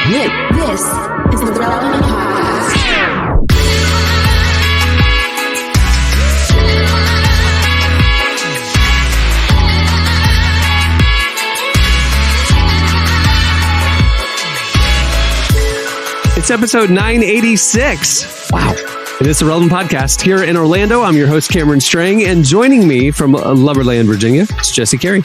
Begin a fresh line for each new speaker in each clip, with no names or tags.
This is the Relevant Podcast.
It's episode 986. Wow. It is the Relevant Podcast here in Orlando. I'm your host, Cameron Strang, and joining me from Loverland, Virginia, it's Jesse Carey.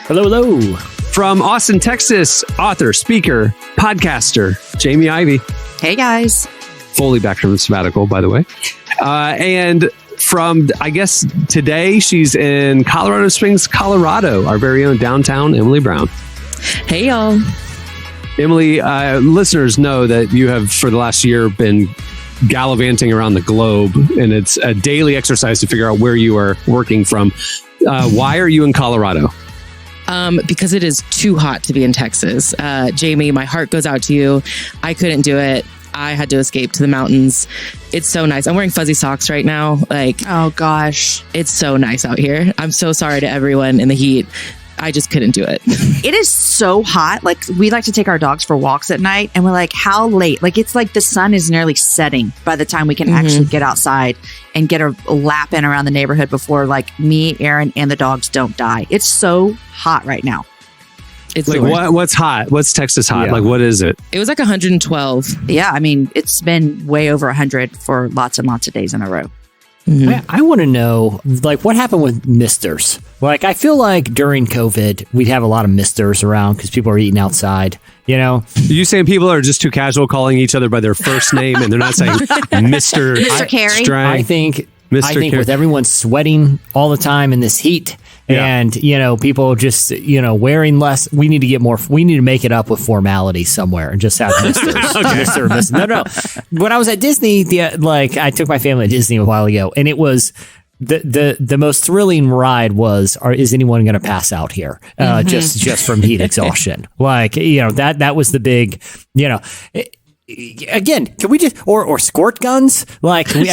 Hello, hello.
From Austin, Texas, author, speaker, podcaster, Jamie Ivey.
Hey, guys.
Fully back from the sabbatical, by the way. And from, I guess, today, she's in Colorado Springs, Colorado, our very own downtown, Emily Brown.
Hey, y'all.
Emily, listeners know that you have, for the last year, been gallivanting around the globe, and it's a daily exercise to figure out where you are working from. Why are you in Colorado?
Because it is too hot to be in Texas. Jamie, my heart goes out to you. I couldn't do it. I had to escape to the mountains. It's so nice. I'm wearing fuzzy socks right now.
Oh gosh,
it's so nice out here. I'm so sorry to everyone in the heat. I just couldn't do it.
it is so hot. We like to take our dogs for walks at night, and we're like, how late? It's like the sun is nearly setting by the time we can actually get outside and get a lap in around the neighborhood before me, Aaron, and the dogs don't die. It's so hot right now.
It's
what's hot? What's Texas hot?
Yeah.
What is it?
It was 112.
Yeah, I mean, it's been way over 100 for lots and lots of days in a row.
Mm-hmm. I want to know, what happened with misters? I feel like during COVID, we'd have a lot of misters around because people are eating outside, Are
you saying people are just too casual calling each other by their first name and they're not saying Mr.
Carey?
Strang?
I think with everyone sweating all the time in this heat and, people just, wearing less, we need to make it up with formality somewhere and just have misters. Mr. No. When I was at Disney, I took my family to Disney a while ago, and it was the most thrilling ride is anyone going to pass out here? Just from heat exhaustion. That was the big, Again, can we just or squirt guns? Can we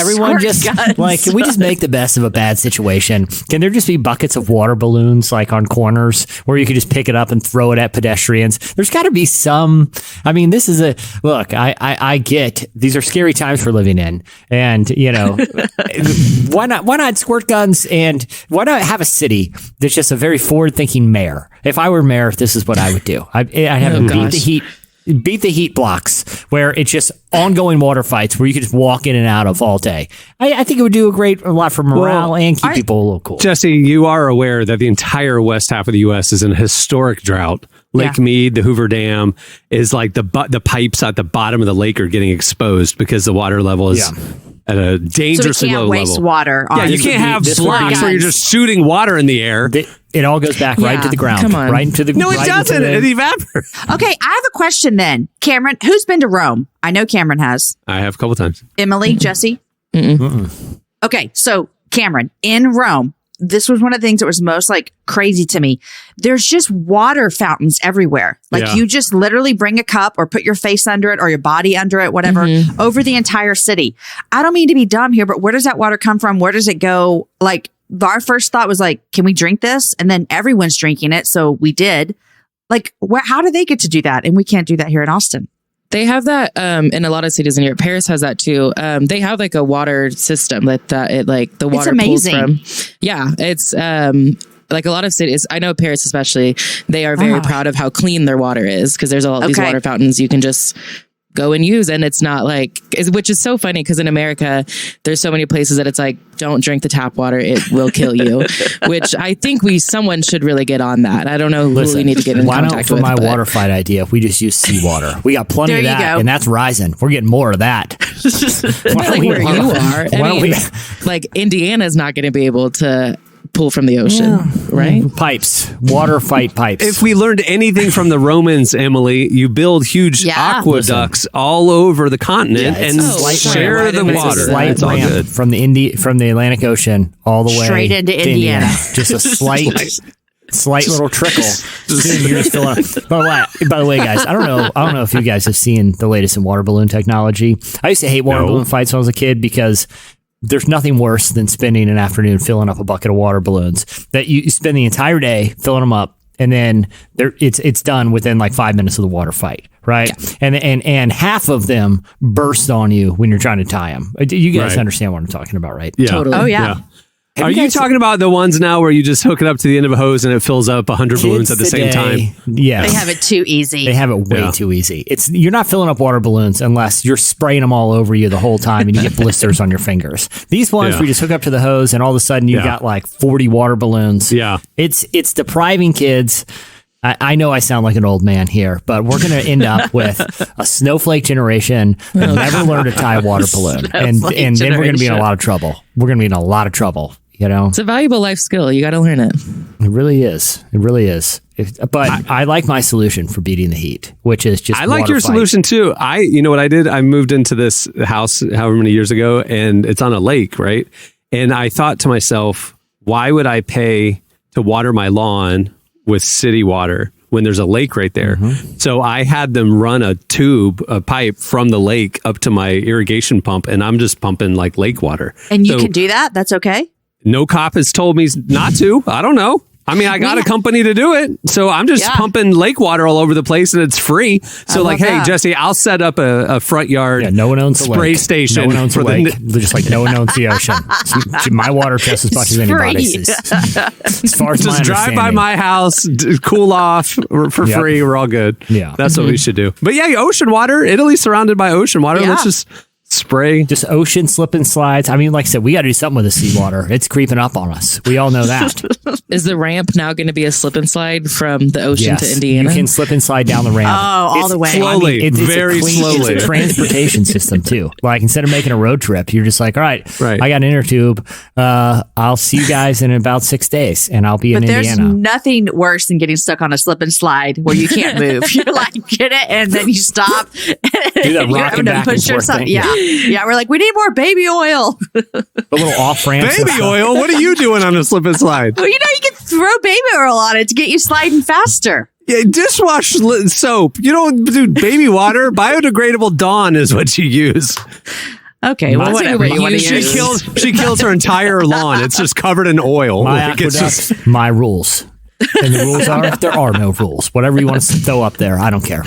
just make the best of a bad situation? Can there just be buckets of water balloons on corners where you could just pick it up and throw it at pedestrians? There's got to be some. I mean, this is I get these are scary times we're living in, and why not squirt guns, and why not have a city that's just a very forward-thinking mayor? If I were mayor, this is what I would do. I'd have him beat the heat blocks where it's just ongoing water fights where you could just walk in and out of all day. I think it would do a lot for morale and keep people a little cool.
Jesse, you are aware that the entire west half of the U.S. is in a historic drought. Lake Mead, the Hoover Dam, is the pipes at the bottom of the lake are getting exposed because the water level is at a dangerously low level.
Waste water.
You can't have blocks where you're just shooting water in the air.
It all goes back right to the ground.
Come on.
Right into the
No, it doesn't. It evaporates.
Okay, I have a question then. Cameron, who's been to Rome? I know Cameron has.
I have a couple times.
Emily, Jesse? Okay, so Cameron, in Rome, this was one of the things that was most crazy to me. There's just water fountains everywhere. You just literally bring a cup or put your face under it or your body under it, whatever, over the entire city. I don't mean to be dumb here, but where does that water come from? Where does it go? Our first thought was can we drink this? And then everyone's drinking it. So we did. How do they get to do that? And we can't do that here in Austin.
They have that in a lot of cities in Europe. Paris has that too. They have a water system the water
it's amazing.
Pulls from. Yeah, it's a lot of cities. I know Paris especially. They are very proud of how clean their water is because there's all these water fountains you can just go and use, and it's not which is so funny because in America there's so many places that it's don't drink the tap water, it will kill you. Which I think someone should really get on that. I don't know who we need to get in contact with.
Why not, for my water fight idea, if we just use seawater? We got plenty of that, and that's rising. We're getting more of that.
Where you are, Indiana's not going to be able to pull from the ocean, right?
Pipes, water fight pipes.
If we learned anything from the Romans, Emily, you build huge aqueducts all over the continent and share the water.
It's all good. From the Atlantic Ocean all the way
straight into Indiana.
Just a slight little trickle. You're just filling up. By the way, guys, I don't know if you guys have seen the latest in water balloon technology. I used to hate water balloon fights when I was a kid because there's nothing worse than spending an afternoon filling up a bucket of water balloons that you spend the entire day filling them up, and then it's done within like 5 minutes of the water fight, right? Yeah. And half of them burst on you when you're trying to tie them. You guys understand what I'm talking about, right?
Yeah.
Totally.
Oh yeah.
Are you talking about the ones now where you just hook it up to the end of a hose and it fills up 100 balloons at the same time?
Yeah.
They have it too easy.
They have it way too easy. You're not filling up water balloons unless you're spraying them all over you the whole time and you get blisters on your fingers. These ones where you just hook up to the hose and all of a sudden you've got like 40 water balloons.
Yeah.
It's depriving kids. I know I sound like an old man here, but we're going to end up with a snowflake generation that never learned to tie a water balloon. And then we're going to be in a lot of trouble. We're going to be in a lot of trouble. You know,
it's a valuable life skill. You got to learn it.
It really is. It really is. But I like my solution for beating the heat, which is just.
I like your solution too. You know what I did? I moved into this house however many years ago, and it's on a lake, right? And I thought to myself, why would I pay to water my lawn with city water when there's a lake right there? Mm-hmm. So I had them run a pipe from the lake up to my irrigation pump, and I'm just pumping like lake water.
And you can do that? That's okay?
No cop has told me not to. I don't know. I mean, I got a company to do it. So I'm just pumping lake water all over the place and it's free. So like, hey, Jesse, I'll set up a front yard
no one owns
spray station.
No one owns a lake. Just like no one owns the ocean. My water costs as much as anybody's. As far as
just drive by my house, cool off for free. We're all good.
Yeah.
That's what we should do. But yeah, ocean water, Italy's surrounded by ocean water. Let's just spray.
Just ocean slip and slides. I mean, like I said, we got to do something with the seawater. It's creeping up on us. We all know that.
Is the ramp now going to be a slip and slide from the ocean to Indiana?
You can slip and slide down the ramp.
Oh, all the way.
Slowly.
It's
very slowly.
It's a transportation system, too. Like, instead of making a road trip, you're just like, all right. I got an inner tube. I'll see you guys in about 6 days, and I'll be in Indiana.
There's nothing worse than getting stuck on a slip and slide where you can't move. You're like, get it, and then you stop.
Do that rocking back and forth thing.
Yeah, we're like, we need more baby oil.
A little off ramp.
Baby oil? What are you doing on a slip and slide?
Well, you can throw baby oil on it to get you sliding faster.
Yeah, dishwash soap. You don't do baby water. Biodegradable Dawn is what you use.
Okay, well, whatever you want to use.
She kills her entire lawn. It's just covered in oil.
My rules. And the rules are, there are no rules. Whatever you want to throw up there, I don't care.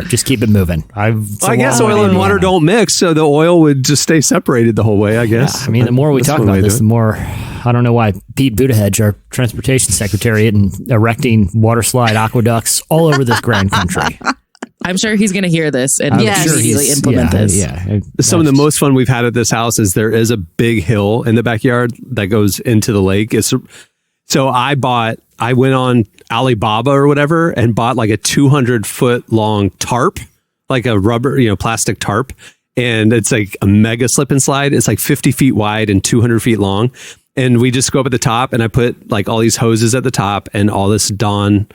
Just keep it moving.
I guess oil and water don't mix, so the oil would just stay separated the whole way, I guess.
Yeah, I mean, the more we talk about this, the more, I don't know why Pete Buttigieg, our transportation secretary, and erecting water slide aqueducts all over this grand country.
I'm sure he's going to hear this and immediately implement this.
Yeah. Some of the most fun we've had at this house is there is a big hill in the backyard that goes into the lake. So I went on Alibaba or whatever and bought like a 200-foot long tarp, like a rubber, plastic tarp. And it's like a mega slip and slide. It's like 50 feet wide and 200 feet long. And we just go up at the top and I put like all these hoses at the top and all this Dawn,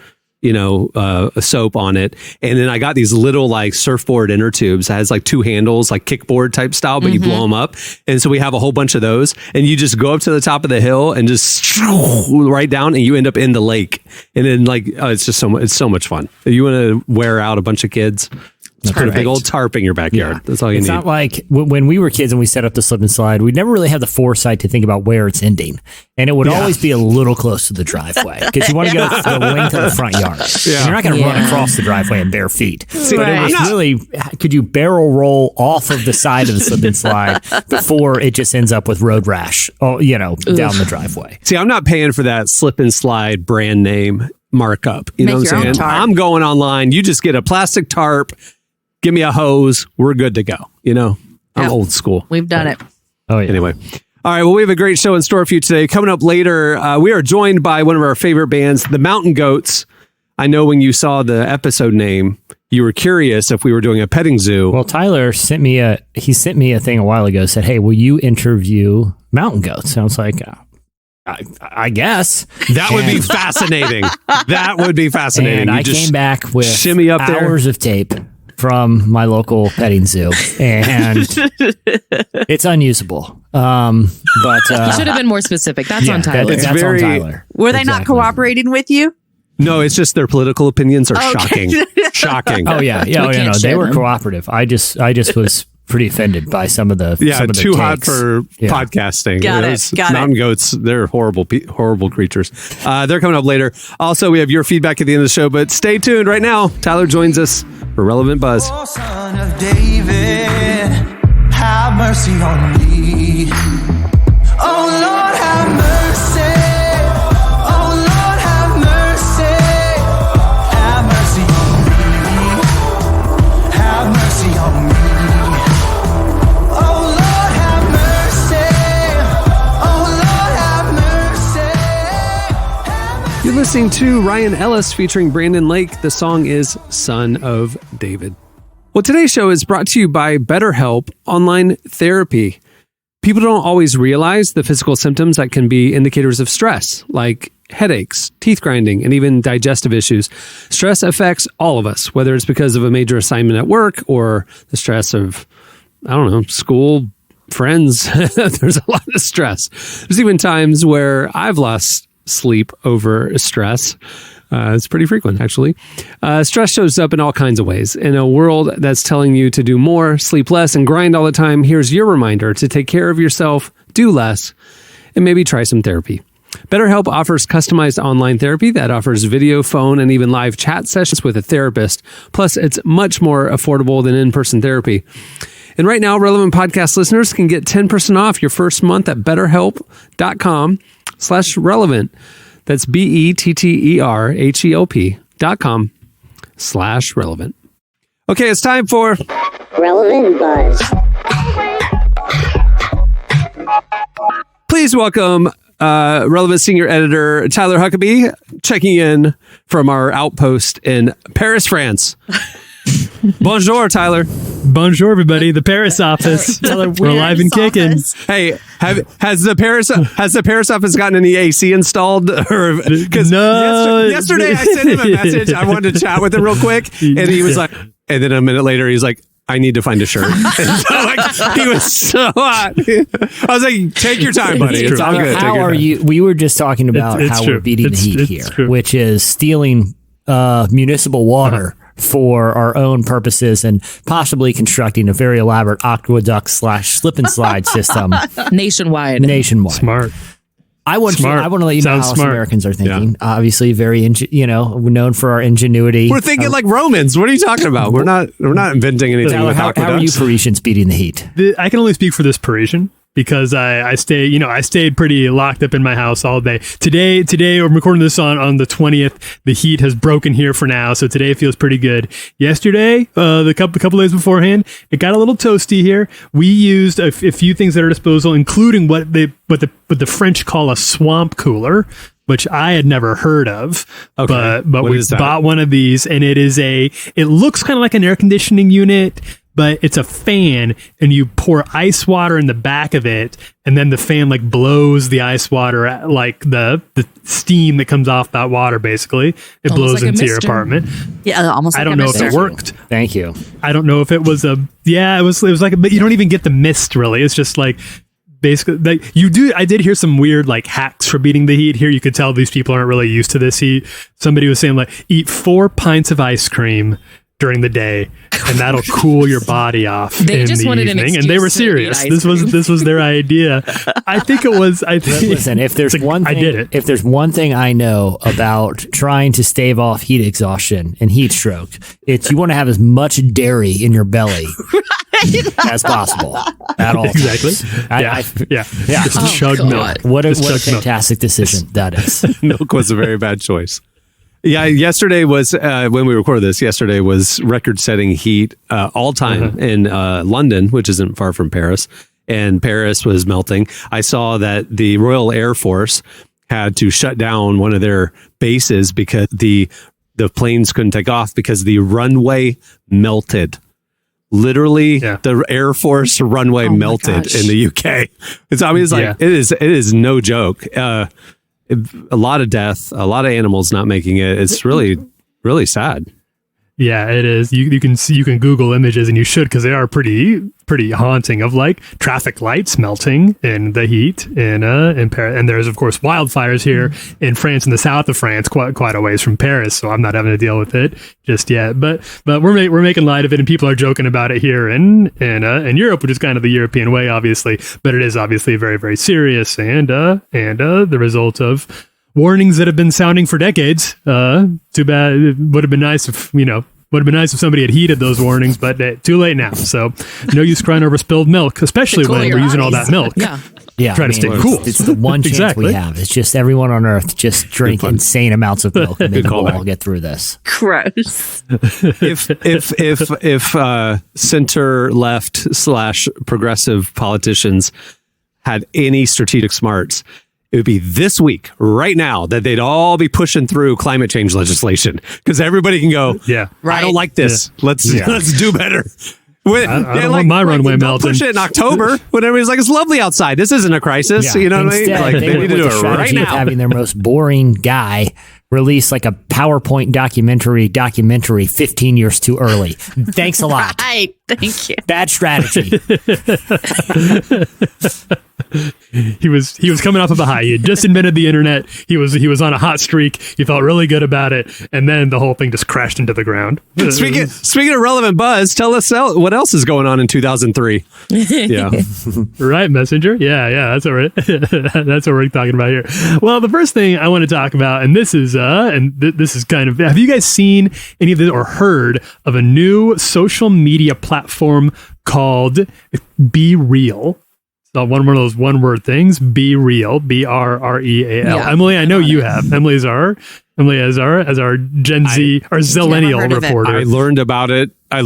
soap on it. And then I got these little like surfboard inner tubes that has like two handles, like kickboard type style, but you blow them up. And so we have a whole bunch of those and you just go up to the top of the hill and just right down and you end up in the lake. And then it's just it's so much fun. If you want to wear out a bunch of kids, put a big old tarp in your backyard. Yeah. That's all you need.
It's not like when we were kids and we set up the slip and slide, we never really had the foresight to think about where it's ending. And it would always be a little close to the driveway because you want to go the length of the front yard. Yeah. You're not going to run across the driveway in bare feet. But it was really, could you barrel roll off of the side of the slip and slide before it just ends up with road rash, down the driveway?
See, I'm not paying for that slip and slide brand name markup. You know what I'm saying? I'm going online. You just get a plastic tarp. Give me a hose. We're good to go. I'm old school.
We've done it.
Oh, yeah.
Anyway. All right. Well, we have a great show in store for you today. Coming up later, we are joined by one of our favorite bands, the Mountain Goats. I know when you saw the episode name, you were curious if we were doing a petting zoo.
Well, Tyler sent me a thing a while ago, said, hey, will you interview mountain goats? And I was like, I guess.
That would be fascinating. That would be fascinating.
And I came back with
shimmy up
hours of tape from my local petting zoo, and it's unusable. But
you should have been more specific. That's on Tyler.
That's on Tyler.
Were they not cooperating with you?
No, it's just their political opinions are shocking. Shocking.
Oh yeah. No, they were cooperative. I just was pretty offended by some of the
too hot
takes.
for podcasting.
Got it.
Mountain goats, they're horrible creatures. They're coming up later. Also, we have your feedback at the end of the show, but stay tuned. Right now, Tyler joins us for Relevant Buzz.
Oh, son of David, have mercy on me. Oh Lord, have mercy. Oh Lord, have mercy. Have mercy on me. Have mercy on me. Oh Lord, have mercy. Oh Lord, have mercy.
You're listening to Ryan Ellis featuring Brandon Lake. The song is Son of David. Well, today's show is brought to you by BetterHelp Online Therapy. People don't always realize the physical symptoms that can be indicators of stress, like headaches, teeth grinding, and even digestive issues. Stress affects all of us, whether it's because of a major assignment at work or the stress of, school, friends. There's a lot of stress. There's even times where I've lost sleep over stress. It's pretty frequent, actually. Stress shows up in all kinds of ways. In a world that's telling you to do more, sleep less, and grind all the time, here's your reminder to take care of yourself, do less, and maybe try some therapy. BetterHelp offers customized online therapy that offers video, phone, and even live chat sessions with a therapist. Plus, it's much more affordable than in-person therapy. And right now, Relevant Podcast listeners can get 10% off your first month at BetterHelp.com/relevant. That's BetterHelp.com/relevant. Okay, it's time for
Relevant Buzz.
Please welcome Relevant Senior Editor Tyler Huckabee, checking in from our outpost in Paris, France. Bonjour, Tyler.
Bonjour, everybody. The Paris office. We're alive and kicking.
Hey, has the Paris office gotten any AC installed? Because yesterday I sent him a message. I wanted to chat with him real quick, and he was like, and then a minute later he's like, I need to find a shirt. And so, he was so hot. I was like, take your time, buddy. It's all good.
How are you? We were just talking about how we're beating the heat here, which is stealing municipal water for our own purposes and possibly constructing a very elaborate aqueduct / slip and slide system
nationwide.
Smart. I want to let you know how Americans are thinking. Yeah. Obviously, very known for our ingenuity.
We're thinking like Romans. What are you talking about? We're not inventing anything. With
how are you Parisians beating the heat?
I can only speak for this Parisian, because I stayed pretty locked up in my house all day. Today I'm recording this on the 20th. The heat has broken here for now, so today feels pretty good. Yesterday, the couple days beforehand, it got a little toasty here. We used a few things at our disposal, including what the French call a swamp cooler, which I had never heard of. Okay. But we bought one of these, and it looks kind of like an air conditioning unit, but it's a fan, and you pour ice water in the back of it, and then the fan like blows the ice water, like the steam that comes off that water. Basically, it blows like into your apartment.
Yeah, almost.
I don't know if it worked.
Thank you.
I don't know if it was it was like, but you don't even get the mist really. It's just like, basically, like I did hear some weird like hacks for beating the heat here. You could tell these people aren't really used to this heat. Somebody was saying like, eat 4 pints of ice cream during the day, and that'll cool your body off in the evening. And they were serious. This was their idea. I think it was.
Listen, if there's one thing,
I did it.
If there's one thing I know about trying to stave off heat exhaustion and heat stroke, it's you want to have as much dairy in your belly as possible at all.
Exactly.
Yeah.
Just chug milk.
What a fantastic decision that is.
Milk was a very bad choice. Yeah, yesterday was, when we recorded this, yesterday was record-setting heat all time in London, which isn't far from Paris, and Paris was melting. I saw that the Royal Air Force had to shut down one of their bases because the planes couldn't take off because the runway melted. Literally, the Air Force runway melted in the UK. It's obvious, like it is no joke. A lot of death, a lot of animals not making it. It's really, really sad.
Yeah, it is. You can Google images, and you should, because they are pretty haunting, of like traffic lights melting in the heat in Paris. And there's of course wildfires here in France, in the south of France, quite a ways from Paris. So I'm not having to deal with it just yet. But we're making light of it, and people are joking about it here in Europe, which is kind of the European way, obviously. But it is obviously very, very serious, and the result of warnings that have been sounding for decades. Too bad. It would have been nice if somebody had heeded those warnings, but too late now. So no use crying over spilled milk, especially when we're using all that milk.
Yeah,
try to stay cool.
It's the one chance we have. It's just everyone on Earth just drink insane amounts of milk, and then we'll all get through this.
Gross.
If center left / progressive politicians had any strategic smarts, it would be this week, right now, that they'd all be pushing through climate change legislation, because everybody can go, I don't like this. Yeah. Let's do better.
I don't want my runway melting.
Push it in October when everybody's like, it's lovely outside. This isn't a crisis.
Yeah.
You know what I mean? Like, they need to do it right now.
Having their most boring guy release like a PowerPoint documentary 15 years too early. Thanks a lot.
Right. Thank you.
Bad strategy.
He was coming off of a high. He had just invented the internet. He was on a hot streak. He felt really good about it, and then the whole thing just crashed into the ground.
Speaking of relevant buzz, tell us what else is going on in 2003. Yeah,
right, Messenger. Yeah, that's all right. That's what we're talking about here. Well, the first thing I want to talk about, and this is this is kind of, have you guys seen any of this or heard of a new social media platform called Be Real? So one of those one-word things, Be Real, BRREAL.
Yeah,
Emily, I know you have. Emily as our Gen Z, our Zillennial reporter.
I learned about it by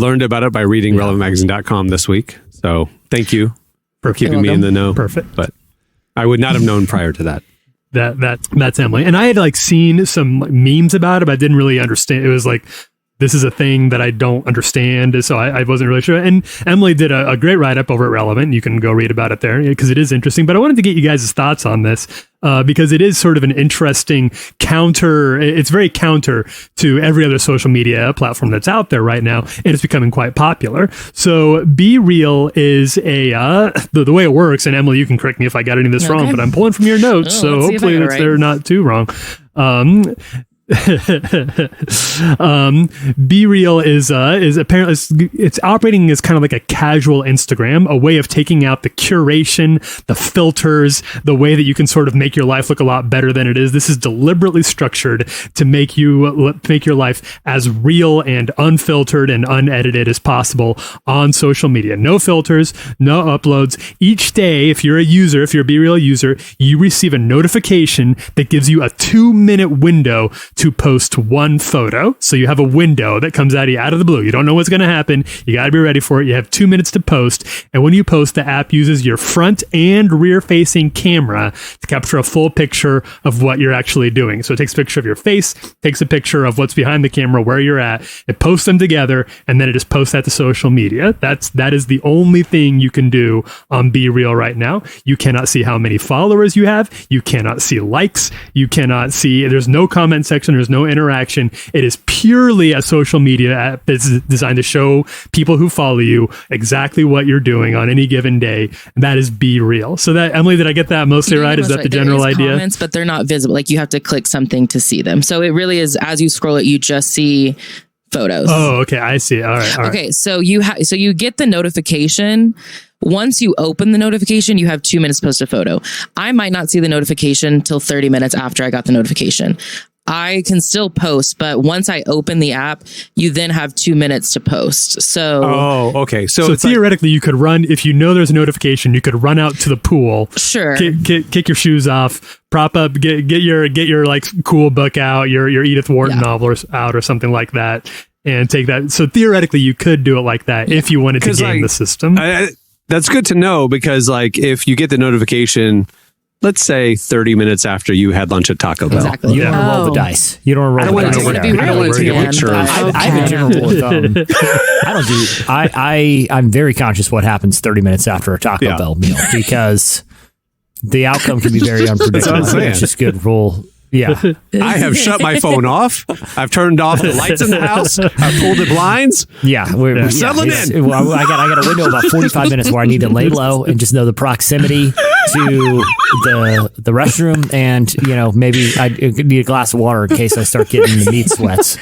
reading relevantmagazine.com this week. So thank you for keeping me in the know.
Perfect.
But I would not have known prior to that.
That's Emily. And I had seen some memes about it, but I didn't really understand. It was like, this is a thing that I don't understand, so I wasn't really sure. And Emily did a great write-up over at Relevant. You can go read about it there, because it is interesting. But I wanted to get you guys' thoughts on this, because it is sort of an interesting counter. It's very counter to every other social media platform that's out there right now, and it's becoming quite popular. So Be Real is the way it works, and Emily, you can correct me if I got any of this wrong, but I'm pulling from your notes, so hopefully they're not too wrong. Be Real is apparently it's operating as kind of like a casual Instagram, a way of taking out the curation, the filters, the way that you can sort of make your life look a lot better than it is. This is deliberately structured to make your life as real and unfiltered and unedited as possible on social media. No filters, no uploads. Each day, if you're a Be Real user, you receive a notification that gives you a 2-minute window to post one photo. So you have a window that comes out of the blue. You don't know what's going to happen. You got to be ready for it. You have 2 minutes to post. And when you post, the app uses your front and rear facing camera to capture a full picture of what you're actually doing. So it takes a picture of your face, takes a picture of what's behind the camera, where you're at. It posts them together, and then it just posts that to social media. That is the only thing you can do on Be Real right now. You cannot see how many followers you have. You cannot see likes. You cannot see, there's no comment section. There's no interaction. It is purely a social media app that's designed to show people who follow you exactly what you're doing on any given day. And that is Be Real. So that, Emily, did I get that mostly right? Is that the general idea?
Comments, but they're not visible. Like, you have to click something to see them. So it really is, as you scroll it, you just see photos.
Oh, okay. I see. All right.
Okay. So you get the notification. Once you open the notification, you have 2 minutes to post a photo. I might not see the notification till 30 minutes after I got the notification. I can still post, but once I open the app, you then have 2 minutes to post. So,
okay.
So theoretically, you could run, if you know there's a notification, you could run out to the pool.
Sure.
Kick your shoes off, prop up, get your like cool book out, your Edith Wharton novel out or something like that, and take that. So theoretically, you could do it like that if you wanted to game the system.
That's good to know, because like if you get the notification, let's say 30 minutes after you had lunch at Taco Bell.
Exactly.
You don't want to roll the dice. You don't want to roll the dice.
I don't want to take a picture.
I have a general rule of thumb. I'm very conscious what happens 30 minutes after a Taco Bell meal, because the outcome can be very unpredictable. It's just good rule Yeah.
I have shut my phone off. I've turned off the lights in the house. I've pulled the blinds.
Yeah, we're
settling in.
Well, I got a window about 45 minutes where I need to lay low and just know the proximity to the restroom, and maybe I need a glass of water in case I start getting the meat sweats.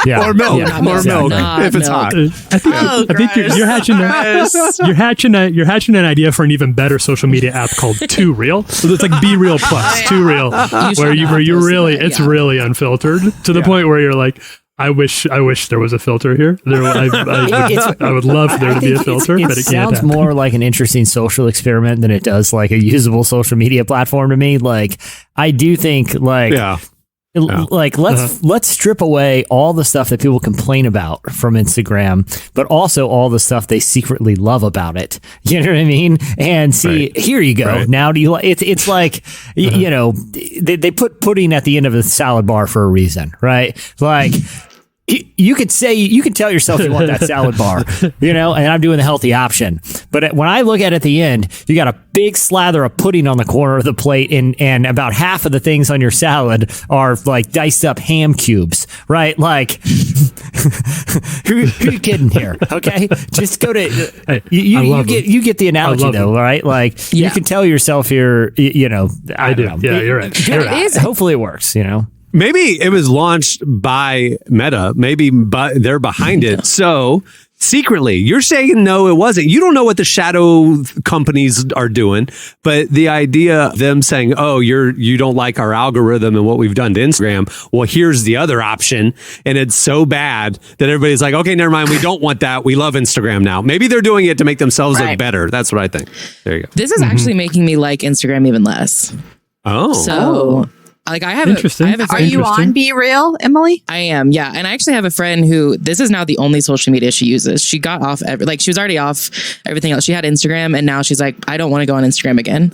Yeah,
or milk, or milk if it's hot.
I think you're hatching an idea for an even better social media app called Too Real. So it's like Be Real Plus, Too Real, where you really it's really unfiltered to the point where you're like, I wish there was a filter here. I would love for there to be a filter, but it can't. It
sounds more like an interesting social experiment than it does like a usable social media platform to me. Like, I do think like let's strip away all the stuff that people complain about from Instagram, but also all the stuff they secretly love about it. You know what I mean? And see, here you go. Right. Now do you like it's like they put pudding at the end of a salad bar for a reason, right? Like you could tell yourself you want that salad bar, and I'm doing the healthy option. But when I look at it at the end, you got a big slather of pudding on the corner of the plate, and about half of the things on your salad are like diced up ham cubes, right? Like, who you kidding here? Okay, just go to you get the analogy though, right? Like you can tell yourself you're, I do. Know.
Yeah, you're right.
Hopefully it works,
Maybe it was launched by Meta. Maybe they're behind it. So secretly, you're saying no, it wasn't. You don't know what the shadow companies are doing, but the idea of them saying, "Oh, you don't like our algorithm and what we've done to Instagram." Well, here's the other option, and it's so bad that everybody's like, "Okay, never mind. We don't want that. We love Instagram now." Maybe they're doing it to make themselves look better. That's what I think. There you go.
This is actually making me like Instagram even less.
Oh,
so. Like I have
interesting.
I have a friend.
Are you on Be Real, Emily?
I am, yeah. And I actually have a friend who this is now the only social media she uses. She got off she was already off everything else. She had Instagram, and now she's like, I don't want to go on Instagram again.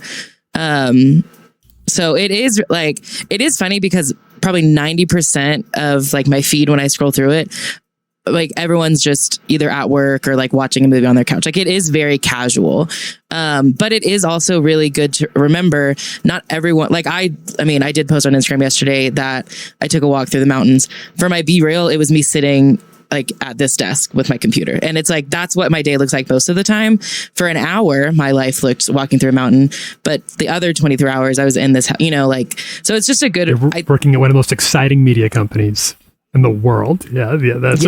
So it is funny because probably 90% of like my feed when I scroll through it, like everyone's just either at work or like watching a movie on their couch. Like it is very casual. But it is also really good to remember not everyone, like I did post on Instagram yesterday that I took a walk through the mountains. For my Be Real, it was me sitting like at this desk with my computer. And it's like, that's what my day looks like most of the time. For an hour, my life looked walking through a mountain, but the other 23 hours I was in this, so it's just a good,
working at one of the most exciting media companies in the world. Yeah, that's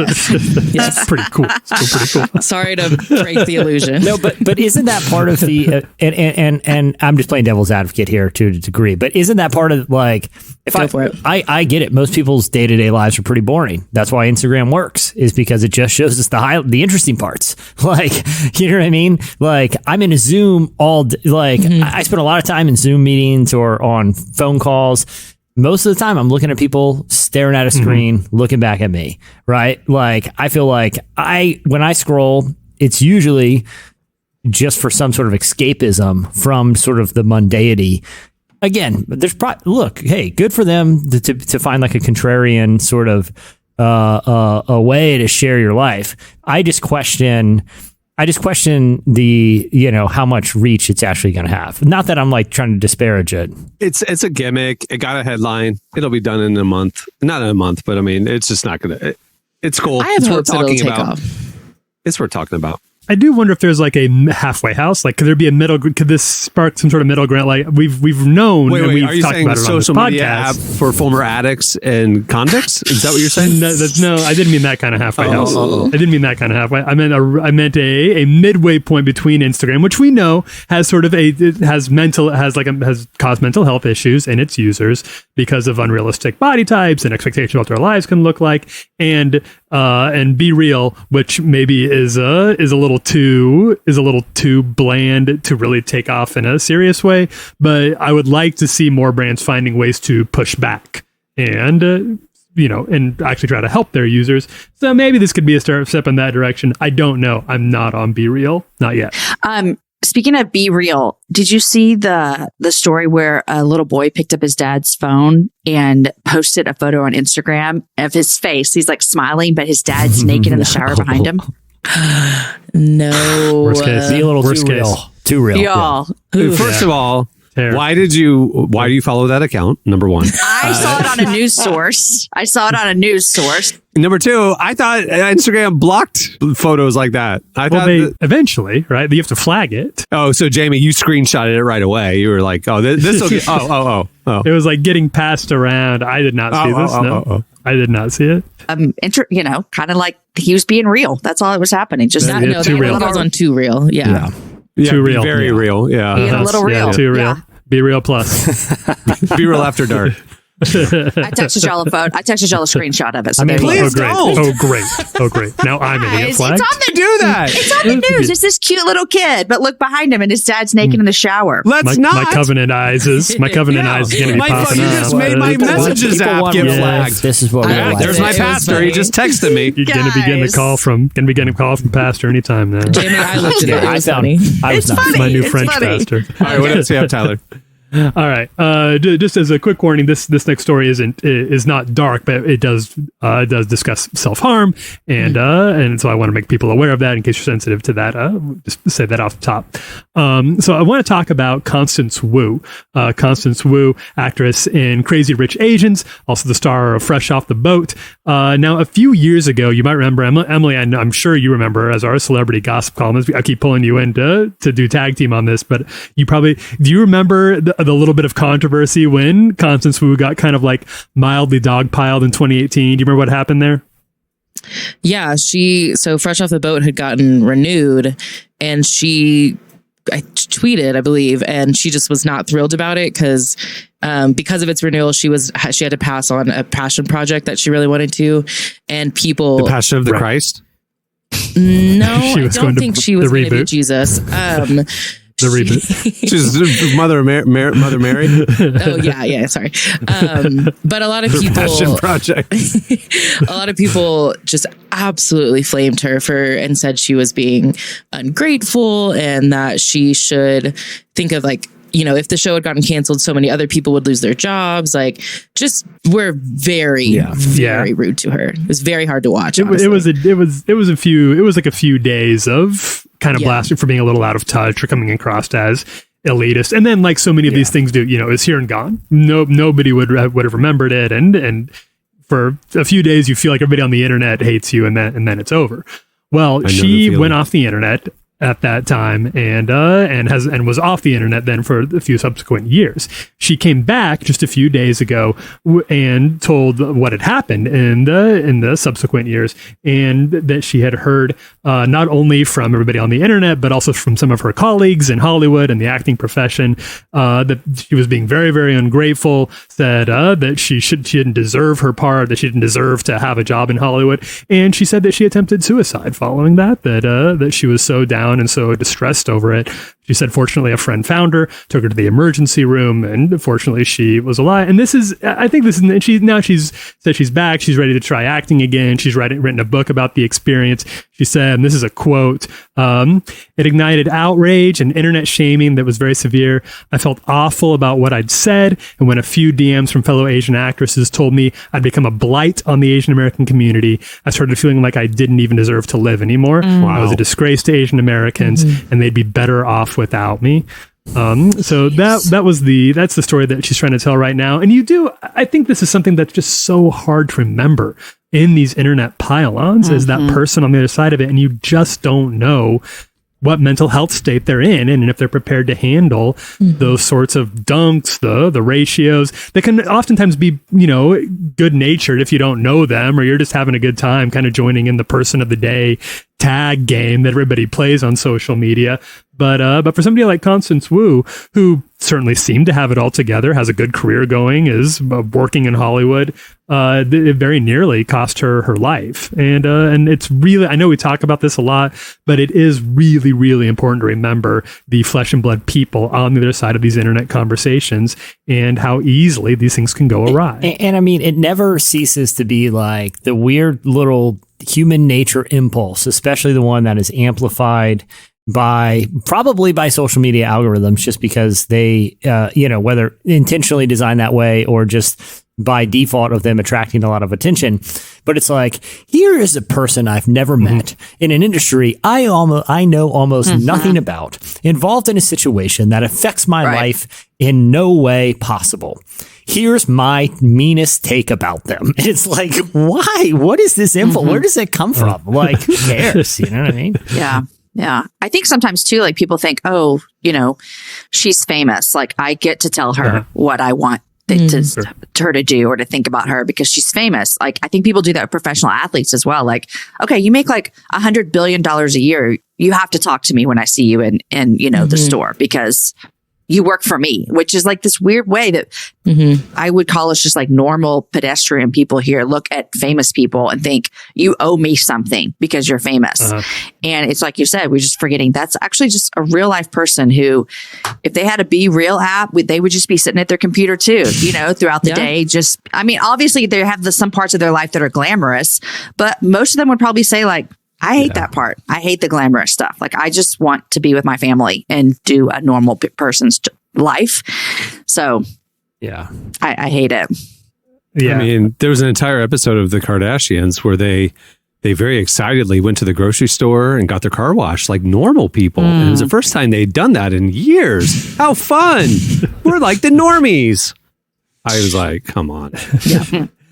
pretty cool. It's pretty cool.
Sorry to break the illusion.
No, but isn't that part of the and I'm just playing devil's advocate here to a degree, but isn't that part of like I get it. Most people's day-to-day lives are pretty boring. That's why Instagram works, is because it just shows us the interesting parts. Like, you know what I mean? Like I'm in a Zoom all day, like I spend a lot of time in Zoom meetings or on phone calls. Most of the time I'm looking at people staring at a screen, looking back at me, right? Like, I feel like when I scroll, it's usually just for some sort of escapism from sort of the mundanity. Again, look, hey, good for them to find like a contrarian sort of a way to share your life. I just question the, how much reach it's actually going to have. Not that I'm like trying to disparage it.
It's a gimmick. It got a headline. It'll be done in a month. Not in a month, but I mean, it's just not going to. It's cool.
I have hopes it'll take off.
It's worth talking about.
I do wonder if there's like a halfway house. Like, could there be could this spark some sort of middle ground? Like we've known.
Wait,
and we've
are you
talked
saying
about it
social
on this
media app
podcast.
for former addicts and convicts? Is that what you're saying?
No, I didn't mean that kind of halfway house. I didn't mean that kind of halfway. I meant a midway point between Instagram, which we know has sort of has caused mental health issues in its users because of unrealistic body types and expectations of what their lives can look like, and Be Real, which maybe is a little too bland to really take off in a serious way. But I would like to see more brands finding ways to push back and and actually try to help their users. So maybe this could be a step in that direction. I don't know. I'm not on Be Real, not yet.
Speaking of Be Real, did you see the story where a little boy picked up his dad's phone and posted a photo on Instagram of his face? He's like smiling, but his dad's naked in the shower behind him.
No.
Worst case.
Be a little
Worst
too
case.
real. Too real.
Y'all.
First of all, Why do you follow that account? Number one.
I saw it on a news source. Number two,
I thought Instagram blocked photos like that.
Eventually, right? You have to flag it.
Oh, so Jamie, you screenshotted it right away. You were like, oh, this will get, oh.
It was like getting passed around. I did not see this. No. I did not see it.
Kind of like he was being real. That's all that was happening. Just
too real.
It goes on too real. Yeah.
Too real.
Very real. Yeah.
Being a little real.
Too real.
Yeah.
Be real plus.
Be real after dark.
I texted y'all a phone. I texted y'all a screenshot of it. So
please don't.
Oh, great. Now I'm going to get flagged.
Do that.
It's on the news. It's this cute little kid, but look behind him and his dad's naked in the shower.
My covenant eyes is going to be popping up.
You just made my messages app get flagged.
This is what we like.
There's my pastor. He just texted me.
You're going to be getting a call from pastor anytime now.
Jamie, I looked at it. It was funny.
It's funny.
My new French pastor.
All right, what else do you have, Tyler?
All right. Just as a quick warning, this next story is not dark, but it does discuss self-harm, and so I want to make people aware of that in case you're sensitive to that. Just say that off the top. So I want to talk about Constance Wu. Constance Wu, actress in Crazy Rich Asians, also the star of Fresh Off the Boat. Now, a few years ago, you might remember Emily. I'm sure you remember as our celebrity gossip columnist. I keep pulling you in to do tag team on this, but do you remember the little bit of controversy when Constance Wu got kind of like mildly dogpiled in 2018? Do you remember what happened there?
Yeah, so Fresh Off the Boat had gotten renewed, and I tweeted, I believe, and she just was not thrilled about it because of its renewal, she had to pass on a passion project that she really wanted to, and people.
The Passion of the Christ?
No, I don't think she was going to be Jesus.
The reboot.
She's Mother Mary.
Oh yeah. Sorry. But a lot of people.
Passion project.
A lot of people just absolutely flamed her and said she was being ungrateful and that she should think of if the show had gotten canceled, so many other people would lose their jobs. Just were very rude to her. It was very hard to watch.
It was a few days of kind of blasting for being a little out of touch or coming across as elitist. And then, like so many of these things do, it's here and gone. Nobody would have remembered it, and for a few days you feel like everybody on the internet hates you, and then it's over. Well, she went off the internet at that time and was off the internet then for a few subsequent years. She came back just a few days ago and told what had happened in the subsequent years, and that she had heard not only from everybody on the internet but also from some of her colleagues in Hollywood and the acting profession that she was being very, very ungrateful, said that she didn't deserve her part, that she didn't deserve to have a job in Hollywood, and she said that she attempted suicide following that she was so down and so distressed over it. She said, fortunately, a friend found her, took her to the emergency room, and fortunately, she was alive. And she's said she's back. She's ready to try acting again. She's written a book about the experience. She said, and this is a quote, it ignited outrage and internet shaming that was very severe. I felt awful about what I'd said. And when a few DMs from fellow Asian actresses told me I'd become a blight on the Asian American community, I started feeling like I didn't even deserve to live anymore. Wow. I was a disgrace to Asian Americans, and they'd be better off without me. So that's the story that she's trying to tell right now. And I think this is something that's just so hard to remember in these internet pile-ons, is that person on the other side of it, and you just don't know what mental health state they're in, and if they're prepared to handle those sorts of dunks, the ratios that can oftentimes be, good natured if you don't know them, or you're just having a good time kind of joining in the person of the day tag game that everybody plays on social media. But for somebody like Constance Wu, who certainly seemed to have it all together, has a good career going, is working in Hollywood, it very nearly cost her her life. And it's really, I know we talk about this a lot, but it is really, really important to remember the flesh and blood people on the other side of these internet conversations and how easily these things can go awry.
And I mean, it never ceases to be like the weird little human nature impulse, especially the one that is amplified probably by social media algorithms, just because they, whether intentionally designed that way or just by default of them attracting a lot of attention. but it's like, here is a person I've never met in an industry I know almost nothing about, involved in a situation that affects my life in no way possible. Here's my meanest take about them. It's like, why? What is this info? Where does it come from? Like, who cares? You know what I mean?
Yeah. Yeah. I think sometimes too, like people think, oh, you know, she's famous. Like I get to tell her what I want her to do or to think about her because she's famous. Like I think people do that with professional athletes as well. Like, okay, you make like $100 billion a year. You have to talk to me when I see you in you know, the store because you work for me, which is like this weird way that I would call us just like normal pedestrian people here look at famous people and think you owe me something because you're famous. And it's like you said, we're just forgetting that's actually just a real life person who, if they had a Be Real app, they would just be sitting at their computer too, you know, throughout the day. Just, I mean, obviously they have some parts of their life that are glamorous, but most of them would probably say like, I hate that part. I hate the glamorous stuff. Like, I just want to be with my family and do a normal person's life. So, I hate it.
Yeah. I mean, there was an entire episode of The Kardashians where they very excitedly went to the grocery store and got their car washed like normal people. And it was the first time they'd done that in years. How fun. We're like the normies. I was like, come on.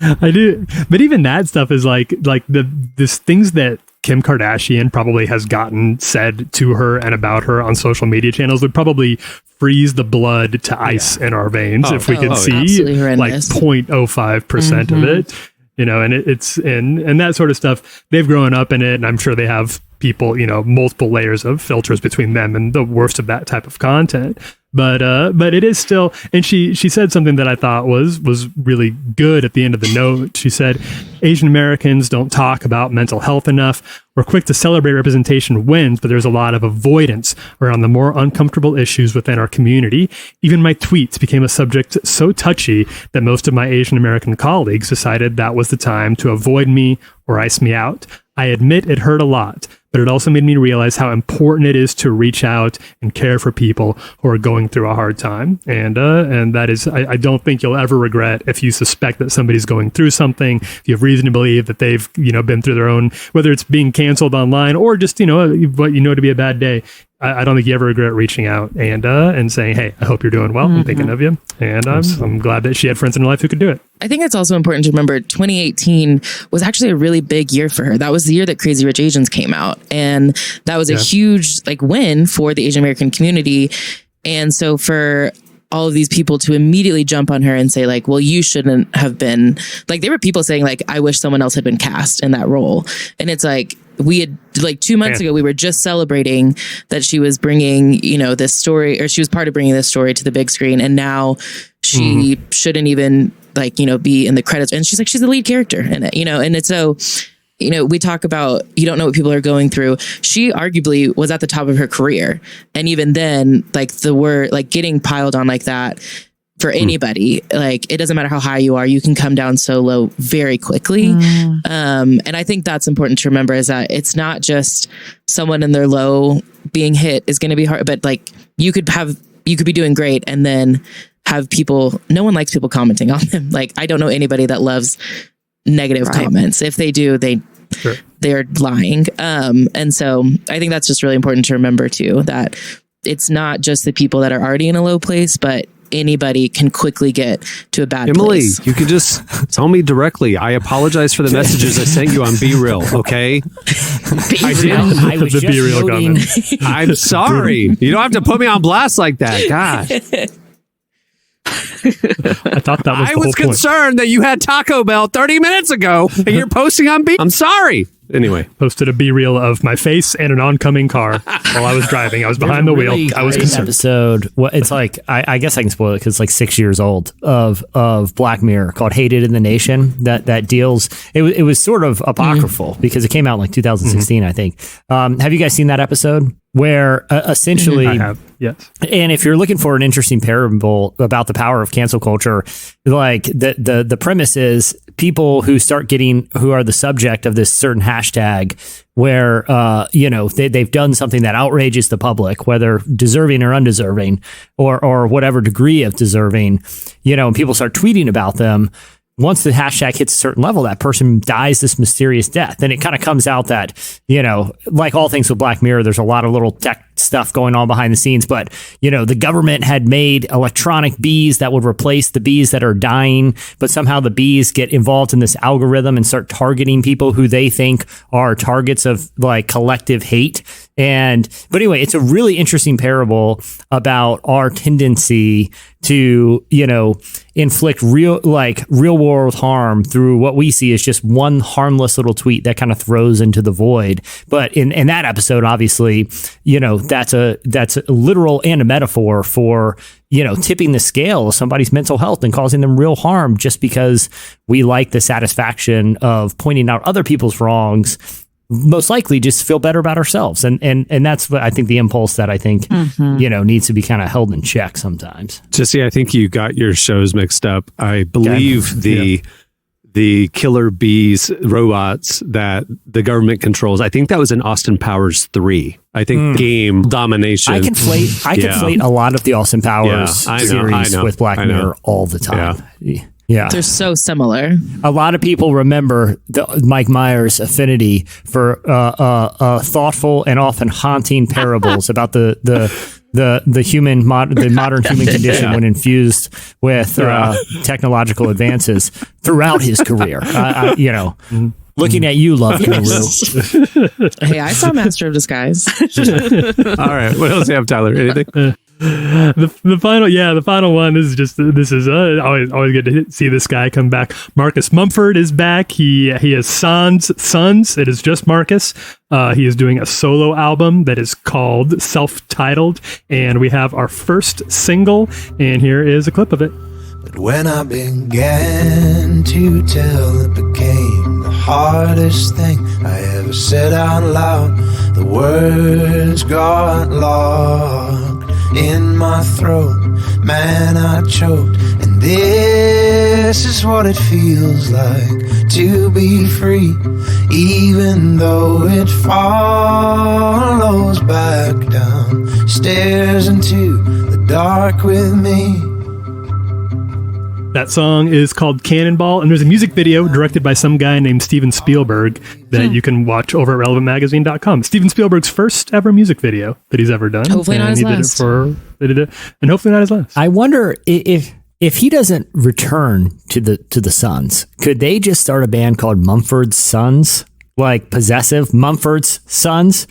I do. But even that stuff is like this things that Kim Kardashian probably has gotten said to her and about her on social media channels would probably freeze the blood to ice in our veins if we could see like 0.05% of it, you know, and it's and that sort of stuff. They've grown up in it, and I'm sure they have people, you know, multiple layers of filters between them and the worst of that type of content. But it is still, and she said something that I thought was really good at the end of the note. She said, Asian Americans don't talk about mental health enough. We're quick to celebrate representation wins, but there's a lot of avoidance around the more uncomfortable issues within our community. Even my tweets became a subject so touchy that most of my Asian American colleagues decided that was the time to avoid me or ice me out. I admit it hurt a lot, but it also made me realize how important it is to reach out and care for people who are going through a hard time. And that is, I don't think you'll ever regret if you suspect that somebody's going through something, if you have reason to believe that they've, you know, been through their own, whether it's being canceled online or just, you know, what you know to be a bad day. I don't think you ever regret reaching out and saying, hey, I hope you're doing well. I'm thinking of you. And I'm glad that she had friends in her life who could do it.
I think it's also important to remember 2018 was actually a really big year for her. That was the year that Crazy Rich Asians came out. And that was a huge like win for the Asian American community. And so for all of these people to immediately jump on her and say like, well, you shouldn't have been, like, there were people saying like, I wish someone else had been cast in that role. And it's like, we had like 2 months ago, we were just celebrating that she was bringing, you know, this story, or she was part of bringing this story to the big screen. And now she shouldn't even like, you know, be in the credits. And she's like, she's the lead character in it, you know? And it's so, you know, we talk about, you don't know what people are going through. She arguably was at the top of her career. And even then, like the word, like getting piled on like that for anybody, like it doesn't matter how high you are, you can come down so low very quickly. And I think that's important to remember, is that it's not just someone in their low being hit is going to be hard, but like you could be doing great and then have people, no one likes people commenting on them. Like, I don't know anybody that loves negative comments. If they do, they're lying. And so I think that's just really important to remember too, that it's not just the people that are already in a low place, but anybody can quickly get to a bad place.
Emily, you could just tell me directly. I apologize for the messages I sent you on Be Real, okay?
I was
the Be Real comment.
I'm sorry. You don't have to put me on blast like that. God.
I thought that was
I was concerned that you had Taco Bell 30 minutes ago and you're posting on I'm sorry. Anyway,
posted a Be Real of my face and an oncoming car while I was driving. I was behind the wheel. I was concerned.
Episode. It's like I guess I can spoil it because it's like 6 years old of Black Mirror called "Hated in the Nation." That deals. It was sort of apocryphal because it came out in like 2016, I think. Have you guys seen that episode? Where essentially,
I have, yes.
And if you're looking for an interesting parable about the power of cancel culture, like the premise is people who are the subject of this certain hashtag where, you know, they've done something that outrages the public, whether deserving or undeserving or whatever degree of deserving, you know, and people start tweeting about them. once the hashtag hits a certain level, that person dies this mysterious death. And it kind of comes out that, like all things with Black Mirror, there's a lot of little tech stuff going on behind the scenes. But, the government had made electronic bees that would replace the bees that are dying. But somehow the bees get involved in this algorithm and start targeting people who they think are targets of like collective hate. But anyway, it's a really interesting parable about our tendency to, inflict real world harm through what we see as just one harmless little tweet that kind of throws into the void. But in that episode, obviously, that's a literal and a metaphor for, tipping the scale of somebody's mental health and causing them real harm just because we like the satisfaction of pointing out other people's wrongs. Most likely just feel better about ourselves. And that's what I think the impulse that I think, needs to be kind of held in check sometimes.
Jesse, I think you got your shows mixed up. I believe the killer bees robots that the government controls, I think that was in Austin Powers 3. I think game domination.
I conflate a lot of the Austin Powers series with Black Mirror all the time. Yeah.
They're so similar.
A lot of people remember Mike Myers' affinity for thoughtful and often haunting parables about the modern human condition when infused with technological advances throughout his career. Looking at you, Love Guru.
Hey, I saw Master of Disguise.
All right. What else do you have, Tyler? Anything?
The final one. This is always good to see this guy come back. Marcus Mumford is back. He has sons. It is just Marcus. He is doing a solo album that is called Self-Titled, and we have our first single, and here is a clip of it.
But when I began to tell, it became the hardest thing I ever said out loud. The words got locked in my throat. Man, I choked. And this is what it feels like to be free, even though it follows back down stairs into the dark with me.
That song is called Cannonball, and there's a music video directed by some guy named Steven Spielberg that you can watch over at relevantmagazine.com. Steven Spielberg's first ever music video that he's ever done.
Hopefully not his last.
And hopefully not his last.
I wonder if he doesn't return to the Sons, could they just start a band called Mumford's Sons? Like possessive Mumford's Sons?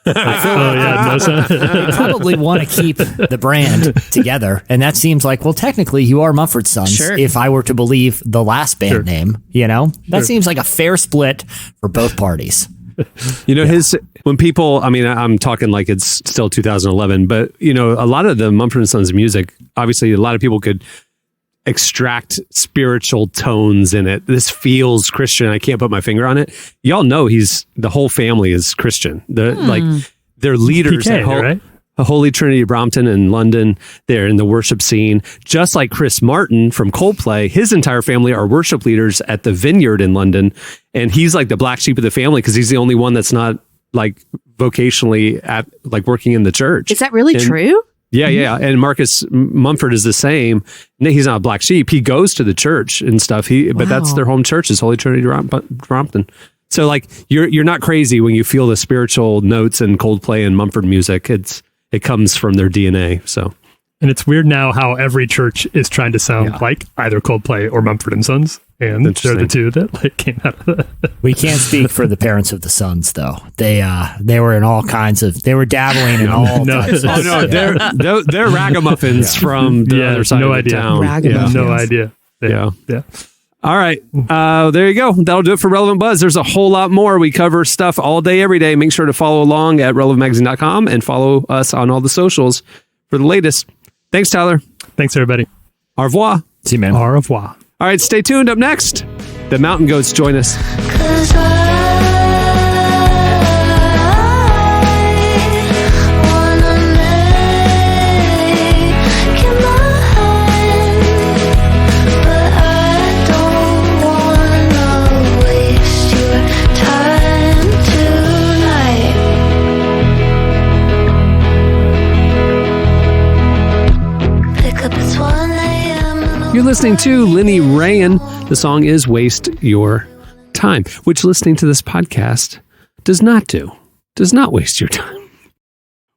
I feel they probably want to keep the brand together, and that seems like, well, technically you are Mumford Sons. Sure. If I were to believe the last band name, that seems like a fair split for both parties.
When people, I'm talking like it's still 2011, but a lot of the Mumford & Sons music, obviously a lot of people could extract spiritual tones in it. This feels Christian. I can't put my finger on it. Y'all know the whole family is Christian. They're leaders
PK,
at
right?
Holy Trinity Brompton in London. They're in the worship scene. Just like Chris Martin from Coldplay, his entire family are worship leaders at the Vineyard in London. And he's like the black sheep of the family because he's the only one that's not like vocationally at like working in the church.
Is that really true?
Yeah. And Marcus Mumford is the same. He's not a black sheep. He goes to the church and stuff. But that's their home church is Holy Trinity Brompton. So like you're not crazy when you feel the spiritual notes in Coldplay and Mumford music. It comes from their DNA. So.
And it's weird now how every church is trying to sound like either Coldplay or Mumford & Sons. And they're the two that came out of that.
We can't speak for the parents of the Sons, though. They were in all kinds of. They were dabbling in all types.
Oh no, they're ragamuffins from the other side of the town.
No idea. Yeah.
All right, there you go. That'll do it for Relevant Buzz. There's a whole lot more. We cover stuff all day, every day. Make sure to follow along at relevantmagazine.com and follow us on all the socials for the latest. Thanks, Tyler.
Thanks, everybody.
Au revoir.
See you, man.
Au revoir.
All right, stay tuned. Up next, the Mountain Goats join us.
You're listening
listening to Lenny Rayan. The song is Waste Your Time, which listening to this podcast does not do. Does not waste your time.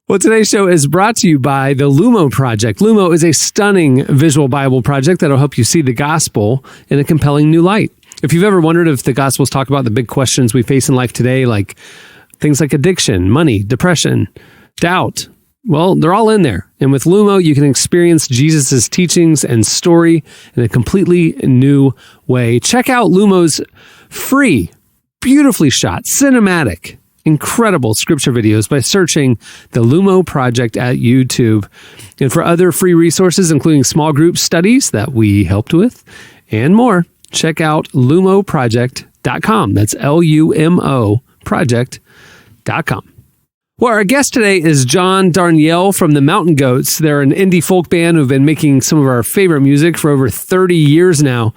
Well, today's show is brought to you by the Lumo Project. Lumo is a stunning visual Bible project that'll help you see the gospel in a compelling new light. If you've ever wondered if the Gospels talk about the big questions we face in life today, like things like addiction, money, depression, doubt, well, they're all in there. And with Lumo, you can experience Jesus' teachings and story in a completely new way. Check out Lumo's free, beautifully shot, cinematic, incredible scripture videos by searching the Lumo Project at YouTube. And for other free resources, including small group studies that we helped with and more, check out lumoproject.com. That's LUMO project.com. Well, our guest today is John Darnielle from the Mountain Goats. They're an indie folk band who've been making some of our favorite music for over 30 years now.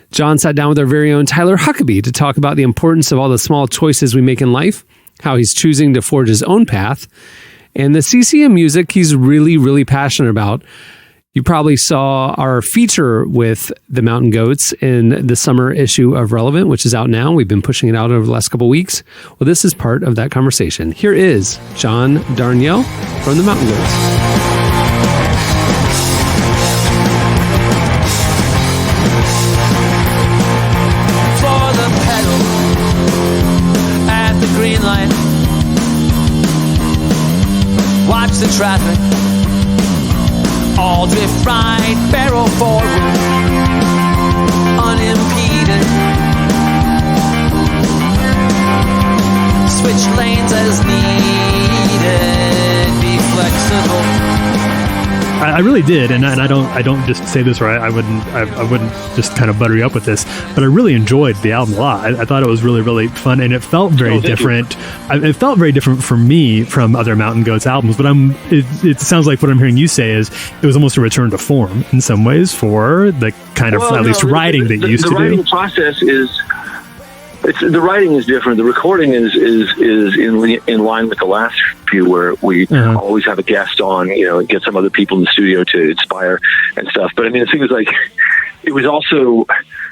John sat down with our very own Tyler Huckabee to talk about the importance of all the small choices we make in life, how he's choosing to forge his own path, and the CCM music he's really, really passionate about. You probably saw our feature with the Mountain Goats in the summer issue of Relevant, which is out now. We've been pushing it out over the last couple of weeks. Well, this is part of that conversation. Here is John Darnielle from the Mountain Goats.
For the pedal at the green light. Watch the traffic. All drift right, barrel forward, unimpeded. Switch lanes as needed, be flexible.
I really did, and I don't just say this, or I wouldn't just kind of butter you up with this, but I really enjoyed the album a lot. I thought it was really, really fun, and it felt very different. It felt very different for me from other Mountain Goats albums, but it sounds like what I'm hearing you say is it was almost a return to form in some ways for the kind of writing that you used to do.
The writing process is. The writing is different. The recording is in line with the last few, where we always have a guest on, get some other people in the studio to inspire and stuff. But I mean, the thing is, like, it was also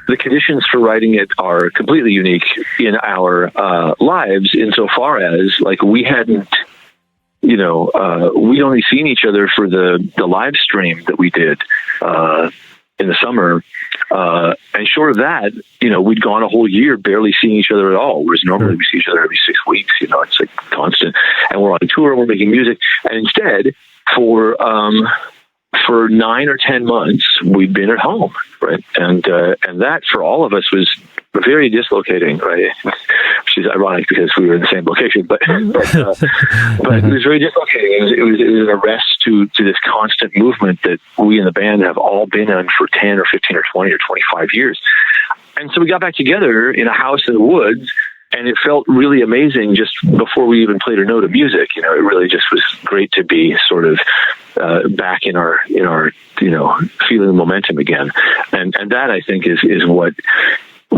the conditions for writing it are completely unique in our lives, insofar as, like, we hadn't, we'd only seen each other for the live stream that we did in the summer. And short of that, we'd gone a whole year barely seeing each other at all, whereas normally we see each other every 6 weeks. It's like constant. And we're on tour, we're making music. And instead, for 9 or 10 months, we'd been at home, right? And that for all of us was very dislocating, right? Which is ironic because we were in the same location, but it was very dislocating. It was an arrest to this constant movement that we in the band have all been on for 10 or 15 or 20 or 25 years. And so we got back together in a house in the woods, and it felt really amazing just before we even played a note of music. It really just was great to be sort of back in our feeling the momentum again. And that, I think, is what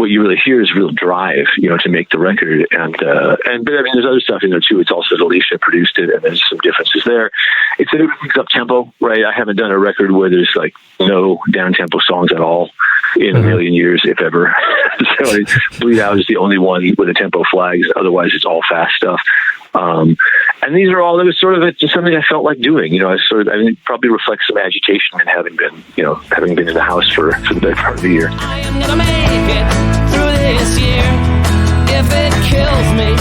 you really hear is real drive, to make the record. But I mean, there's other stuff in there too. It's also that Alicia produced it, and there's some differences there. It's everything's up tempo, right? I haven't done a record where there's like no down tempo songs at all in a million years, if ever. So Bleed Out is the only one with the tempo flags. Otherwise, it's all fast stuff. And these are all, it was sort of just something I felt like doing, it probably reflects some agitation in having been in the house for the better part of the year.
I am gonna make it through this year if it kills me.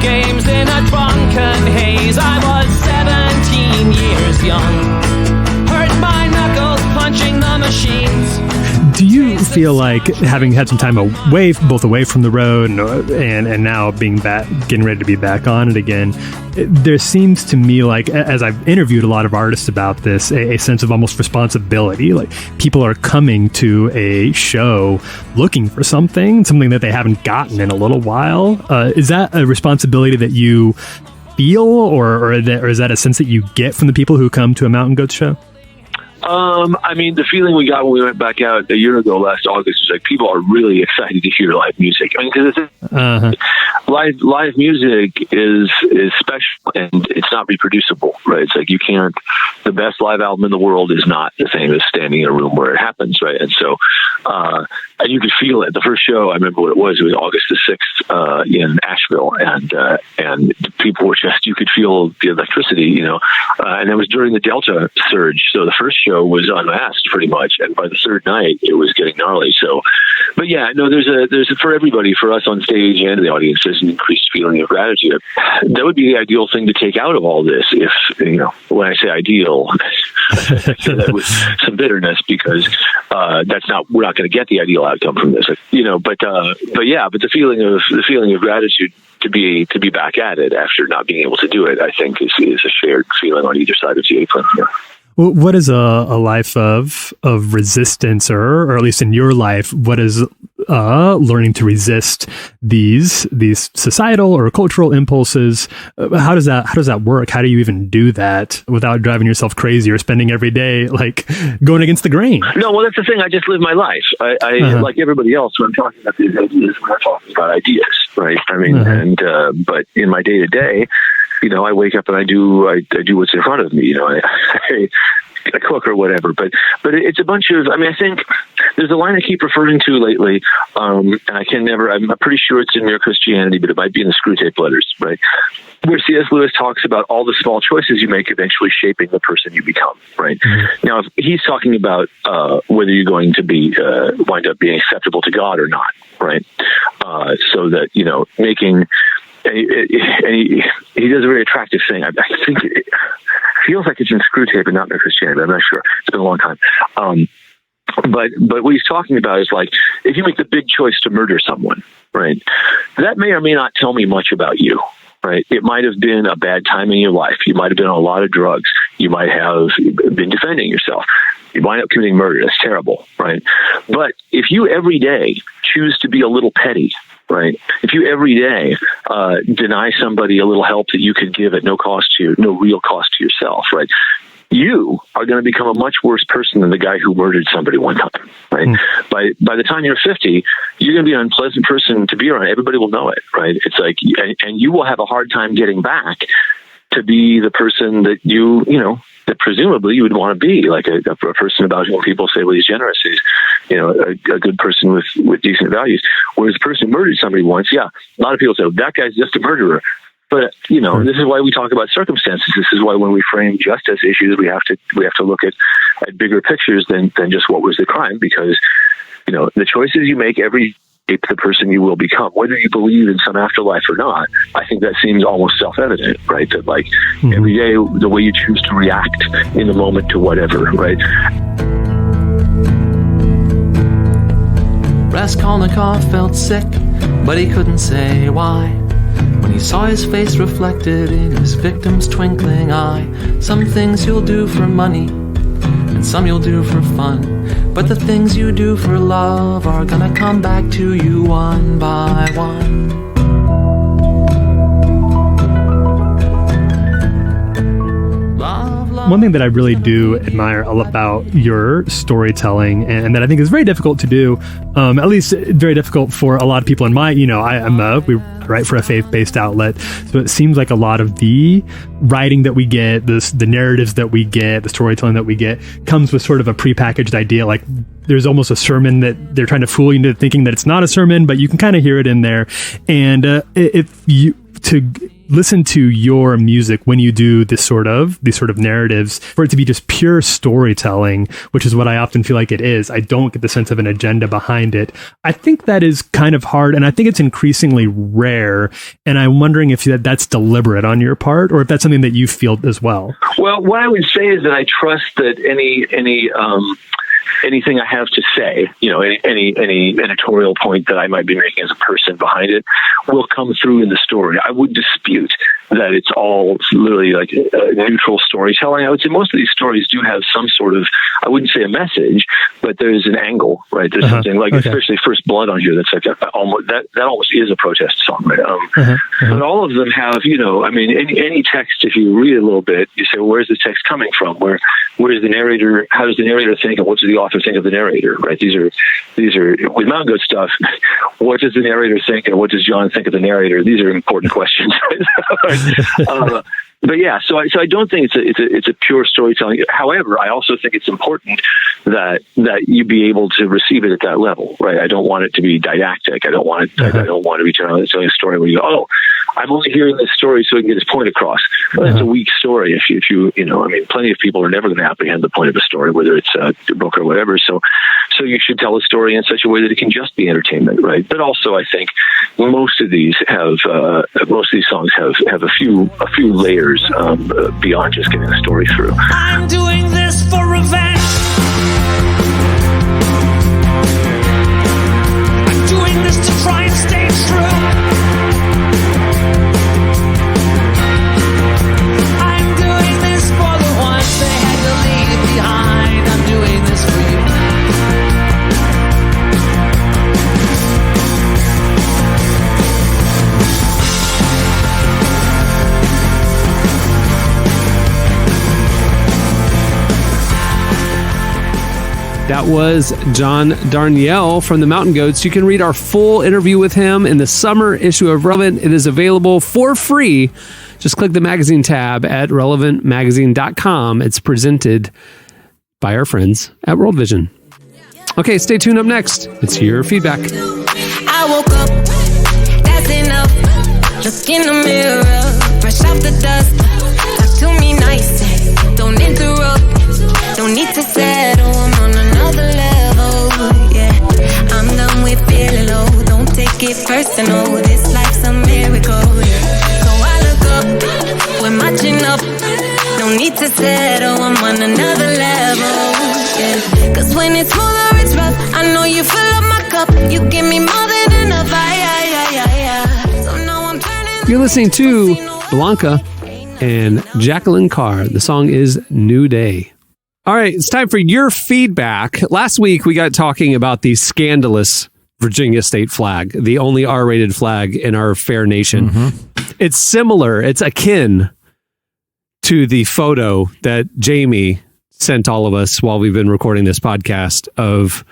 Games in a drunken haze. I was 17 years young. Hurt my knuckles punching the machines.
Do you feel like, having had some time away from the road and now getting ready to be back on it again, there seems to me like, as I've interviewed a lot of artists about this, a sense of almost responsibility. Like, people are coming to a show looking for something that they haven't gotten in a little while. Is that a responsibility that you feel, or is that a sense that you get from the people who come to a Mountain Goats show?
I mean, the feeling we got when we went back out a year ago, last August, was like people are really excited to hear live music. I mean, because live music is special and it's not reproducible, right? It's like the best live album in the world is not the same as standing in a room where it happens, right? And so, and you could feel it. The first show, I remember what it was August the 6th in Asheville, and people were just, you could feel the electricity, and it was during the Delta surge. So the first show was unmasked pretty much, and by the third night it was getting gnarly. So, but yeah, no, there's for everybody, for us on stage and the audience, there's an increased feeling of gratitude. That would be the ideal thing to take out of all this. If when I say ideal, I say that with some bitterness, because we're not going to get the ideal outcome from this, but the feeling of gratitude to be back at it after not being able to do it, I think is a shared feeling on either side of the apron. Yeah.
Well, what is a life of resistance, or at least in your life, what is learning to resist these societal or cultural impulses? How does that work? How do you even do that without driving yourself crazy or spending every day like going against the grain?
No, well, that's the thing. I just live my life. I like everybody else, when I'm talking about these ideas, when I'm talking about ideas, right? I mean, but in my day to day, I wake up and I do what's in front of me. I cook or whatever, but it's a bunch of. I mean, I think there's a line I keep referring to lately, and I'm pretty sure it's in Mere Christianity, but it might be in the Screwtape Letters, right? Where C.S. Lewis talks about all the small choices you make eventually shaping the person you become, right? Mm-hmm. Now, if he's talking about whether you're going to be wind up being acceptable to God or not, right? So that making. And he does a very attractive thing. I think it feels like it's in Screwtape and not in Christianity, but I'm not sure. It's been a long time. But what he's talking about is like, if you make the big choice to murder someone, right, that may or may not tell me much about you, right? It might have been a bad time in your life. You might have been on a lot of drugs. You might have been defending yourself. You wind up committing murder. That's terrible, right? But if you every day choose to be a little petty, right? If you every day deny somebody a little help that you could give at no real cost to yourself, right? You are going to become a much worse person than the guy who murdered somebody one time, right? By the time you're 50, you're going to be an unpleasant person to be around. Everybody will know it, right? It's like, and you will have a hard time getting back to be the person that that presumably you would want to be, like a person about whom people say, well, he's generous, he's, a good person with decent values. Whereas the person who murdered somebody once, a lot of people say, well, that guy's just a murderer. But, this is why we talk about circumstances. This is why when we frame justice issues, we have to look at bigger pictures than just what was the crime, because, the choices you make every shape the person you will become, whether you believe in some afterlife or not. I think that seems almost self-evident, right? That like every day, the way you choose to react in the moment to whatever, right?
Raskolnikov felt sick, but he couldn't say why. When he saw his face reflected in his victim's twinkling eye. Some things you'll do for money, and some you'll do for fun. But the things you do for love are gonna come back to you one by one.
One thing that I really do admire about your storytelling, and that I think is very difficult to do, at least very difficult for a lot of people in my, we write for a faith-based outlet, so it seems like a lot of the writing that we get, the narratives that we get, the storytelling that we get, comes with sort of a prepackaged idea. Like there's almost a sermon that they're trying to fool you into thinking that it's not a sermon, but you can kind of hear it in there. And if you to listen to your music when you do these sort of narratives, for it to be just pure storytelling, which is what I often feel like it is, I don't get the sense of an agenda behind it. I think that is kind of hard, and I think it's increasingly rare, and I'm wondering if that's deliberate on your part, or if that's something that you feel as well.
Well, what I would say is that I trust that anything I have to say, any editorial point that I might be making as a person behind it will come through in the story. I would dispute that it's all literally like neutral storytelling. I would say most of these stories do have some sort of, I wouldn't say a message, but there's an angle, right? There's something like, especially First Blood on here, that's like almost that almost is a protest song, right? But all of them have, I mean, any text, if you read it a little bit, you say, well, where's the text coming from? Where is the narrator? How does the narrator think, and what does the author think of the narrator? Right? These are with Mountain Goat stuff. What does the narrator think, and what does John think of the narrator? These are important questions. But yeah, so I don't think it's a pure storytelling. However, I also think it's important that you be able to receive it at that level, right? I don't want it to be didactic. I don't want to be telling a story where you go, oh, I'm only hearing this story so I can get his point across. Well, that's a weak story. If you I mean, plenty of people are never going to apprehend the point of a story, whether it's a book or whatever. So you should tell a story in such a way that it can just be entertainment, right? But also, I think most of these songs have a few layers beyond just getting the story through.
I'm doing this for revenge. I'm doing this to try and stay true. I'm doing this for the ones they had to leave behind. I'm doing this for you.
That was John Darnielle from the Mountain Goats. You can read our full interview with him in the summer issue of Relevant. It is available for free. Just click the magazine tab at relevantmagazine.com. It's presented by our friends at World Vision. Okay, stay tuned. Up next, it's your feedback.
I woke up, that's enough. Look in the mirror, fresh off the dust. Talk to me nice, don't interrupt. Don't need to settle, I'm on another level, yeah. I'm done with feeling low, don't take it personal. This life's a miracle, yeah. So I look up, we're matching up. No need to settle, I'm on another level, yeah. Cause when it's smooth or it's rough, I know you fill up my cup. You give me more than enough, so now I'm turning.
You're listening to Blanca and Jacqueline Carr. The song is New Day. All right, it's time for your feedback. Last week, we got talking about the scandalous Virginia state flag, the only R-rated flag in our fair nation. It's similar, it's akin to the photo that Jamie sent all of us while we've been recording this podcast of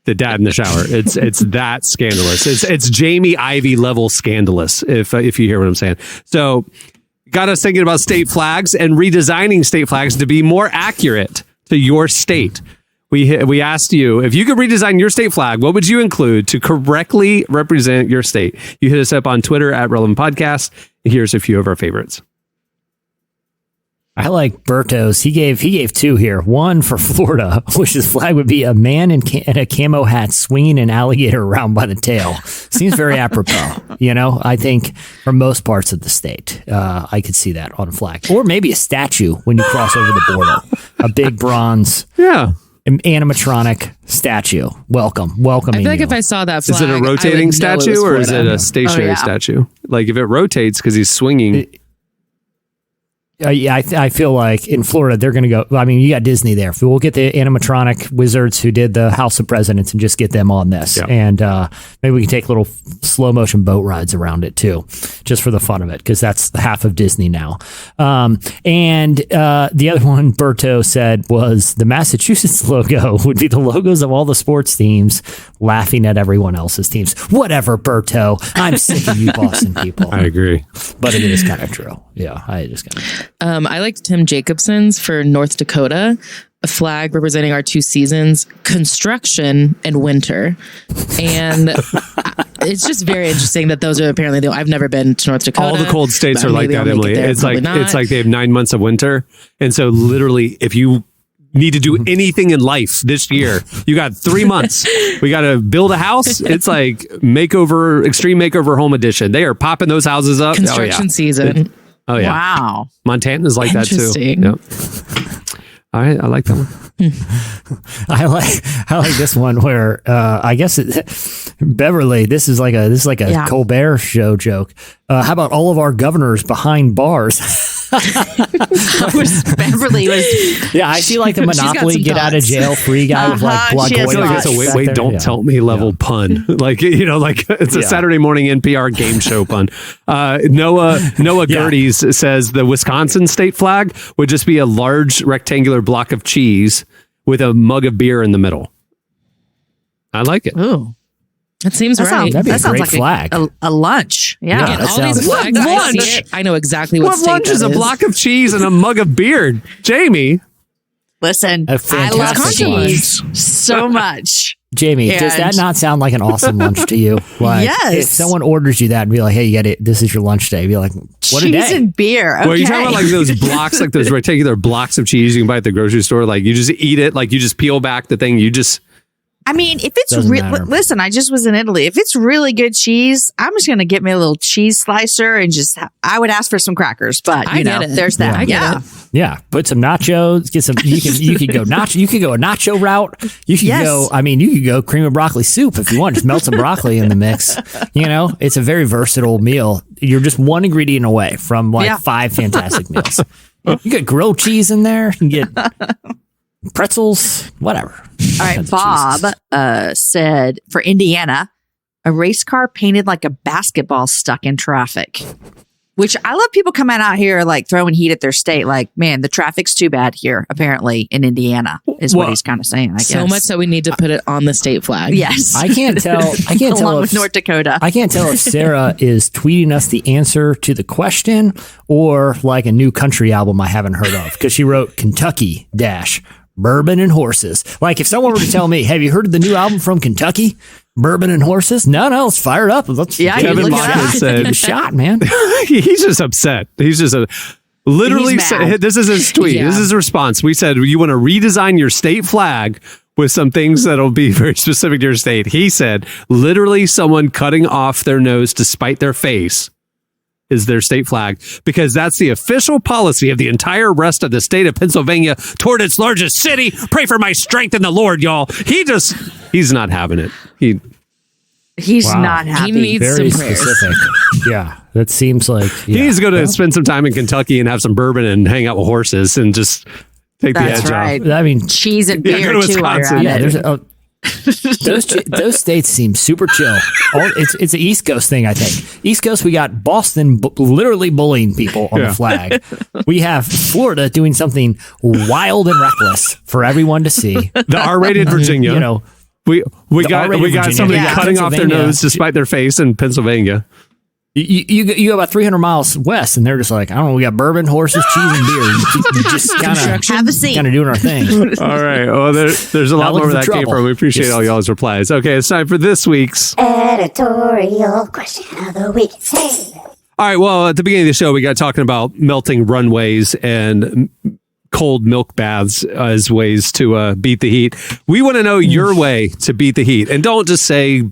the dad in the shower. It's that scandalous. It's Jamie Ivey level scandalous, if you hear what I'm saying. So got us thinking about state flags and redesigning state flags to be more accurate to your state. We asked you, if you could redesign your state flag, what would you include to correctly represent your state? You hit us up on Twitter at Relevant Podcast. Here's a few of our favorites.
I like Berto's. He gave two here. One for Florida, which his flag would be a man in a camo hat swinging an alligator around by the tail. Seems very apropos. I think for most parts of the state, I could see that on a flag. Or maybe a statue when you cross over the border. A big bronze animatronic statue. Welcoming
I feel like
you.
if I saw that flag,
is it a rotating statue or is it a stationary statue? Like if it rotates because he's swinging...
I feel like in Florida, they're going to go. I mean, you got Disney there. We'll get the animatronic wizards who did the House of Presidents and just get them on this. Yeah. And maybe we can take little slow motion boat rides around it too, just for the fun of it, because that's half of Disney now. And the other one Berto said was the Massachusetts logo would be the logos of all the sports teams laughing at everyone else's teams. Whatever, Berto. I'm sick of you Boston people.
I agree.
But it is kind of true. Yeah, I just kind of...
I liked Tim Jacobson's for North Dakota, a flag representing our two seasons, construction and winter. And it's just very interesting that those are apparently I've never been to North Dakota.
All the cold states are like that, Emily. It's like they have 9 months of winter. And so literally, if you need to do anything in life this year, you got 3 months. We got to build a house. It's like extreme makeover home edition. They are popping those houses up.
Construction season.
Oh yeah!
Wow,
Montana's like that too. Yep. All right, I like that one.
I like this one where I guess Beverly. This is like a Colbert show joke. How about all of our governors behind bars?
Beverly was.
Yeah, I see like the Monopoly get out of jail free guy with like blood
she has
going.
thoughts.
It's a wait, don't tell me level pun. Like, like it's a Saturday morning NPR game show pun. Noah Gerties says the Wisconsin state flag would just be a large rectangular block of cheese with a mug of beer in the middle. I like it.
Ooh. That seems right.
That'd be a
sounds
great
like
flag.
a lunch. Yeah.
Again,
that
all these
sounds-
flags,
What
I
lunch?
see it. I know exactly what
What
state
lunch is
that
a block of cheese and a mug of beer? Jamie.
Listen,
A
I love
fantastic
cheese so much.
Jamie, does that
And-
not sound like an awesome lunch to you? Like,
Yes.
if someone orders you that and be like, hey, you got it. This is your lunch day. Be like, what a
Cheese
day.
and beer. Okay.
Well, you're talking about like those blocks, like those rectangular blocks of cheese you can buy at the grocery store. Like you just eat it, like you just peel back the thing. You just
I mean, if it's
Doesn't matter.
listen, I just was in Italy. If it's really good cheese, I'm just going to get me a little cheese slicer and just, I would ask for some crackers, but
I
you know,
get it.
there's that.
I get
Yeah.
it.
Yeah, put some nachos. Get some. You could go nacho. You could go a nacho route. You could
Yes.
go. I mean, you could go cream of broccoli soup if you want. Just melt some broccoli in the mix. You know, it's a very versatile meal. You're just one ingredient away from like 5 fantastic meals. You get grilled cheese in there. You can get pretzels, whatever.
All right. Bob said for Indiana, a race car painted like a basketball stuck in traffic. Which I love people coming out here like throwing heat at their state. Like, man, the traffic's too bad here, apparently, in Indiana, is what he's kind of saying, I guess.
So much so we need to put it on the state flag.
Yes.
I can't tell.
Along with
if
North Dakota.
I can't tell if Sarah is tweeting us the answer to the question or like a new country album I haven't heard of, because she wrote Kentucky Bourbon and Horses. Like if someone were to tell me, have you heard of the new album from Kentucky? Bourbon and Horses? No, let's fire it up. Let's
Kevin Lockwood said,
give it a shot, man.
he's just upset. He's just literally
He's mad.
said, this is his tweet.
Yeah.
This is his response. We said, you want to redesign your state flag with some things that'll be very specific to your state. He said, literally someone cutting off their nose to spite their face is their state flag, because that's the official policy of the entire rest of the state of Pennsylvania toward its largest city. Pray for my strength in the Lord, y'all. He's not having it.
He's
Wow.
not happy.
He needs
Very
some prayers.
specific. Yeah, that seems like
He needs to go to spend some time in Kentucky and have some bourbon and hang out with horses and just take
That's
the edge
right.
off.
I mean,
Cheese and
Yeah,
beer,
go to
too, while you're
Wisconsin.
at
yeah,
it.
those states seem super chill. It's an East Coast thing, I think. East Coast, we got Boston literally bullying people on the flag. We have Florida doing something wild and reckless for everyone to see.
The R-rated Virginia.
You know,
we
the
got
R-rated Virginia.
somebody
Yeah.
cutting off their
Pennsylvania.
nose to spite their face in Pennsylvania.
you go about 300 miles west, and they're just like, I don't know, we got bourbon, horses, cheese, and beer. You just kind
Have a seat.
of doing our thing.
All right. Well, there's a lot
Not
more where
looking
that
for
came
trouble.
from. We appreciate
Just-
all y'all's replies. Okay, it's time for this week's.
Editorial question of the week.
All right. Well, at the beginning of the show, we got talking about melting runways and cold milk baths as ways to beat the heat. We want to know your way to beat the heat. And don't just say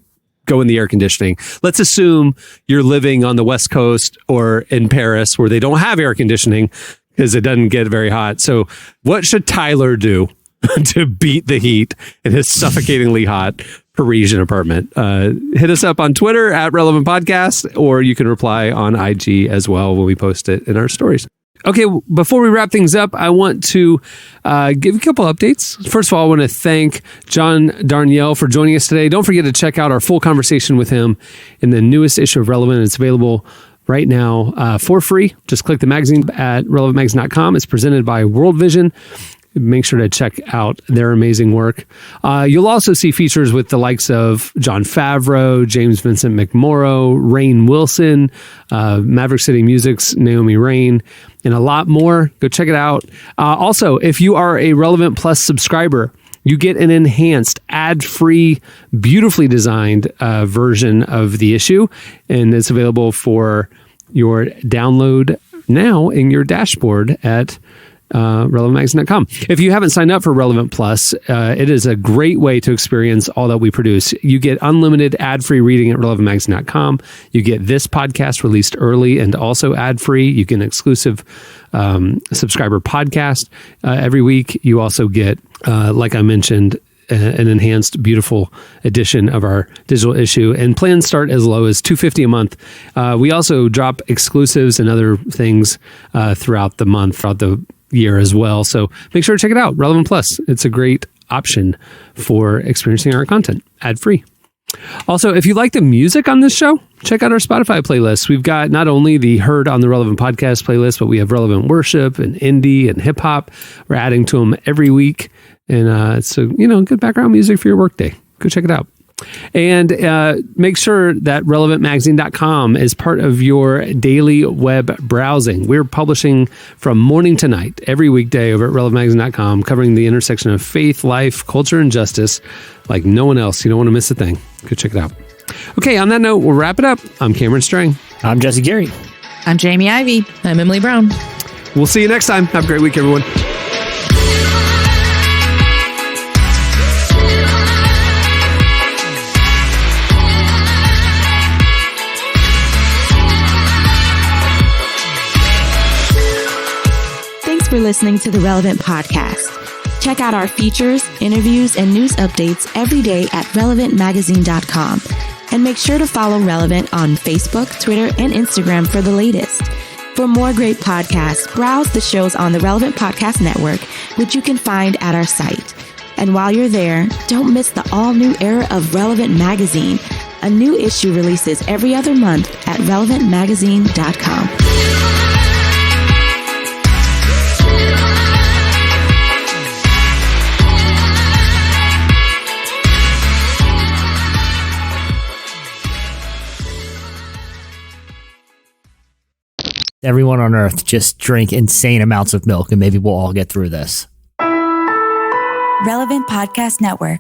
go in the air conditioning. Let's assume you're living on the West Coast or in Paris where they don't have air conditioning because it doesn't get very hot. So what should Tyler do to beat the heat in his suffocatingly hot Parisian apartment? Hit us up on Twitter at Relevant Podcast, or you can reply on IG as well when we post it in our stories. Okay, before we wrap things up, I want to give a couple updates. First of all, I want to thank John Darnielle for joining us today. Don't forget to check out our full conversation with him in the newest issue of Relevant. It's available right now for free. Just click the magazine at relevantmagazine.com. It's presented by World Vision. Make sure to check out their amazing work. You'll also see features with the likes of Jon Favreau, James Vincent McMorrow, Rainn Wilson, Maverick City Music's Naomi Rain, and a lot more. Go check it out. Also, if you are a Relevant Plus subscriber, you get an enhanced, ad-free, beautifully designed version of the issue, and it's available for your download now in your dashboard at relevantmagazine.com. If you haven't signed up for Relevant Plus, it is a great way to experience all that we produce. You get unlimited ad-free reading at relevantmagazine.com. You get this podcast released early and also ad-free. You get an exclusive subscriber podcast every week. You also get, like I mentioned, an enhanced, beautiful edition of our digital issue. And plans start as low as $250 a month. We also drop exclusives and other things throughout the year as well. So make sure to check it out. Relevant Plus. It's a great option for experiencing our content ad-free. Also, if you like the music on this show, check out our Spotify playlist. We've got not only the Heard on the Relevant Podcast playlist, but we have Relevant Worship and Indie and Hip Hop. We're adding to them every week. And it's good background music for your workday. Go check it out. And make sure that relevantmagazine.com is part of your daily web browsing. We're publishing from morning to night every weekday over at relevantmagazine.com, covering the intersection of faith, life, culture, and justice like no one else. You don't want to miss a thing. Go check it out. Okay, on that note, we'll wrap it up. I'm Cameron Strang.
I'm Jesse Gary.
I'm Jamie Ivey.
I'm Emily Brown.
We'll see you next time. Have a great week, everyone.
For listening to the Relevant Podcast. Check out our features, interviews, and news updates every day at relevantmagazine.com. And make sure to follow Relevant on Facebook, Twitter, and Instagram for the latest. For more great podcasts, browse the shows on the Relevant Podcast Network, which you can find at our site. And while you're there, don't miss the all-new era of Relevant Magazine. A new issue releases every other month at relevantmagazine.com.
Everyone on earth, just drink insane amounts of milk and maybe we'll all get through this.
Relevant Podcast Network.